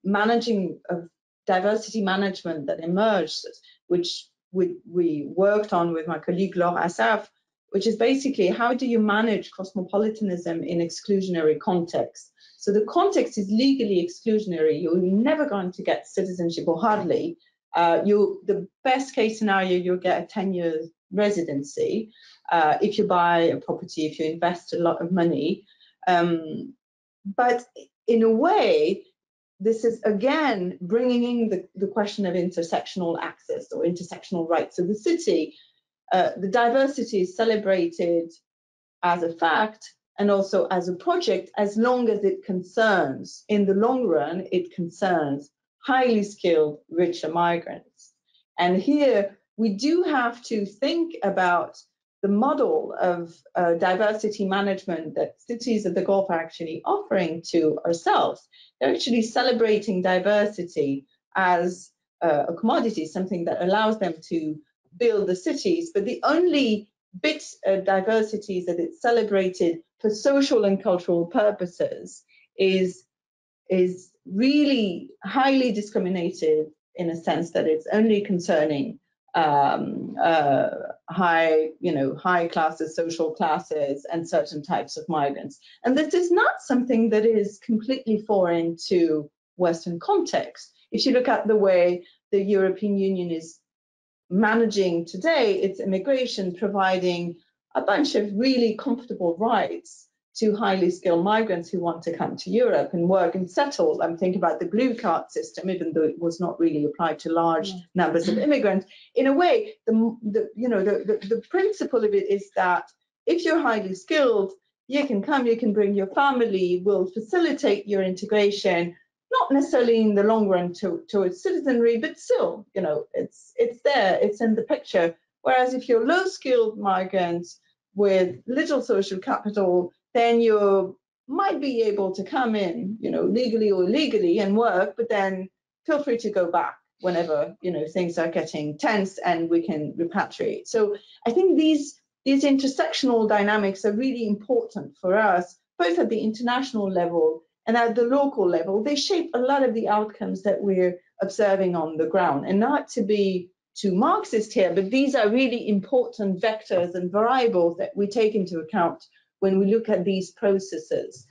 managing of diversity management that emerged, which we worked on with my colleague Laure Assaf, which is basically how do you manage cosmopolitanism in exclusionary context. So the context is legally exclusionary. You're never going to get citizenship, or hardly. The best case scenario, you'll get a 10-year residency if you buy a property, if you invest a lot of money. But in a way, this is again bringing in the question of intersectional access or intersectional rights. So the city, the diversity is celebrated as a fact and also as a project, as long as it concerns, in the long run, it concerns highly skilled, richer migrants. And here we do have to think about the model of diversity management that cities of the Gulf are actually offering to ourselves. They're actually celebrating diversity as a commodity, something that allows them to build the cities. But the only bit of diversity that it's celebrated for social and cultural purposes is really highly discriminated, in a sense that it's only concerning high classes, social classes, and certain types of migrants. And this is not something that is completely foreign to Western context. If you look at the way the European Union is managing today its immigration, providing a bunch of really comfortable rights to highly skilled migrants who want to come to Europe and work and settle. I'm thinking about the blue card system, even though it was not really applied to large numbers of immigrants. In a way, the principle of it is that if you're highly skilled, you can come, you can bring your family, will facilitate your integration, not necessarily in the long run towards citizenry, but still, it's there, it's in the picture. Whereas if you're low skilled migrants with little social capital, then you might be able to come in, legally or illegally and work, but then feel free to go back whenever, things are getting tense and we can repatriate. So I think these intersectional dynamics are really important for us, both at the international level and at the local level. They shape a lot of the outcomes that we're observing on the ground. And not to be too Marxist here, but these are really important vectors and variables that we take into account when we look at these processes,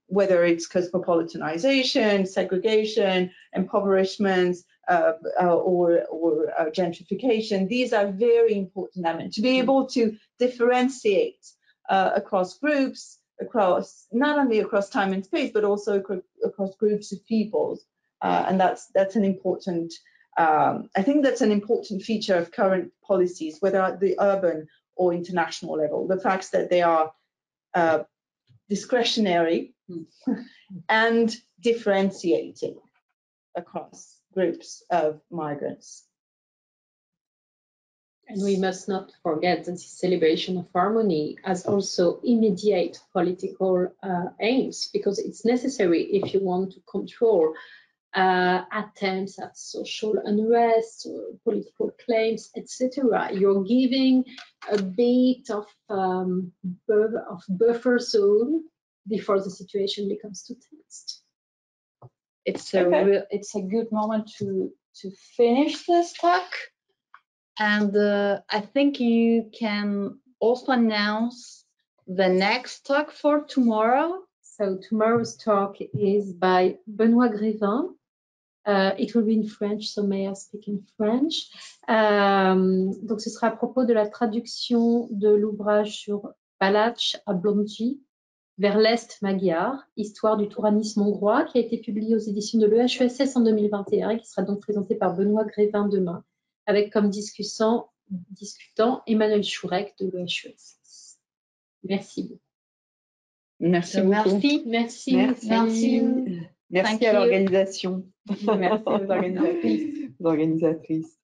whether it's cosmopolitanization, segregation, impoverishment, or gentrification. These are very important elements to be able to differentiate across groups, not only across time and space, but also across groups of peoples. And that's an important, I think that's an important feature of current policies, whether at the urban or international level, the fact that they are discretionary and differentiating across groups of migrants. And we must not forget that this celebration of harmony has also immediate political aims, because it's necessary if you want to control attempts at social unrest, political claims, etc. You're giving a bit of buffer zone before the situation becomes too tense. It's a good moment to finish this talk, and I think you can also announce the next talk for tomorrow. So tomorrow's talk is by Benoît Grévin. It will be in French, so may I speak in French. Donc ce sera à propos de la traduction de l'ouvrage sur Balach à Blondji, vers l'Est magyar, histoire du tourisme hongrois, qui a été publié aux éditions de l'EHESS en 2021 et qui sera donc présenté par Benoît Grévin demain, avec comme discutant Emmanuel Chourek de l'EHESS. Merci beaucoup. Merci beaucoup. Merci. Merci à l'organisation. Merci aux organisatrices.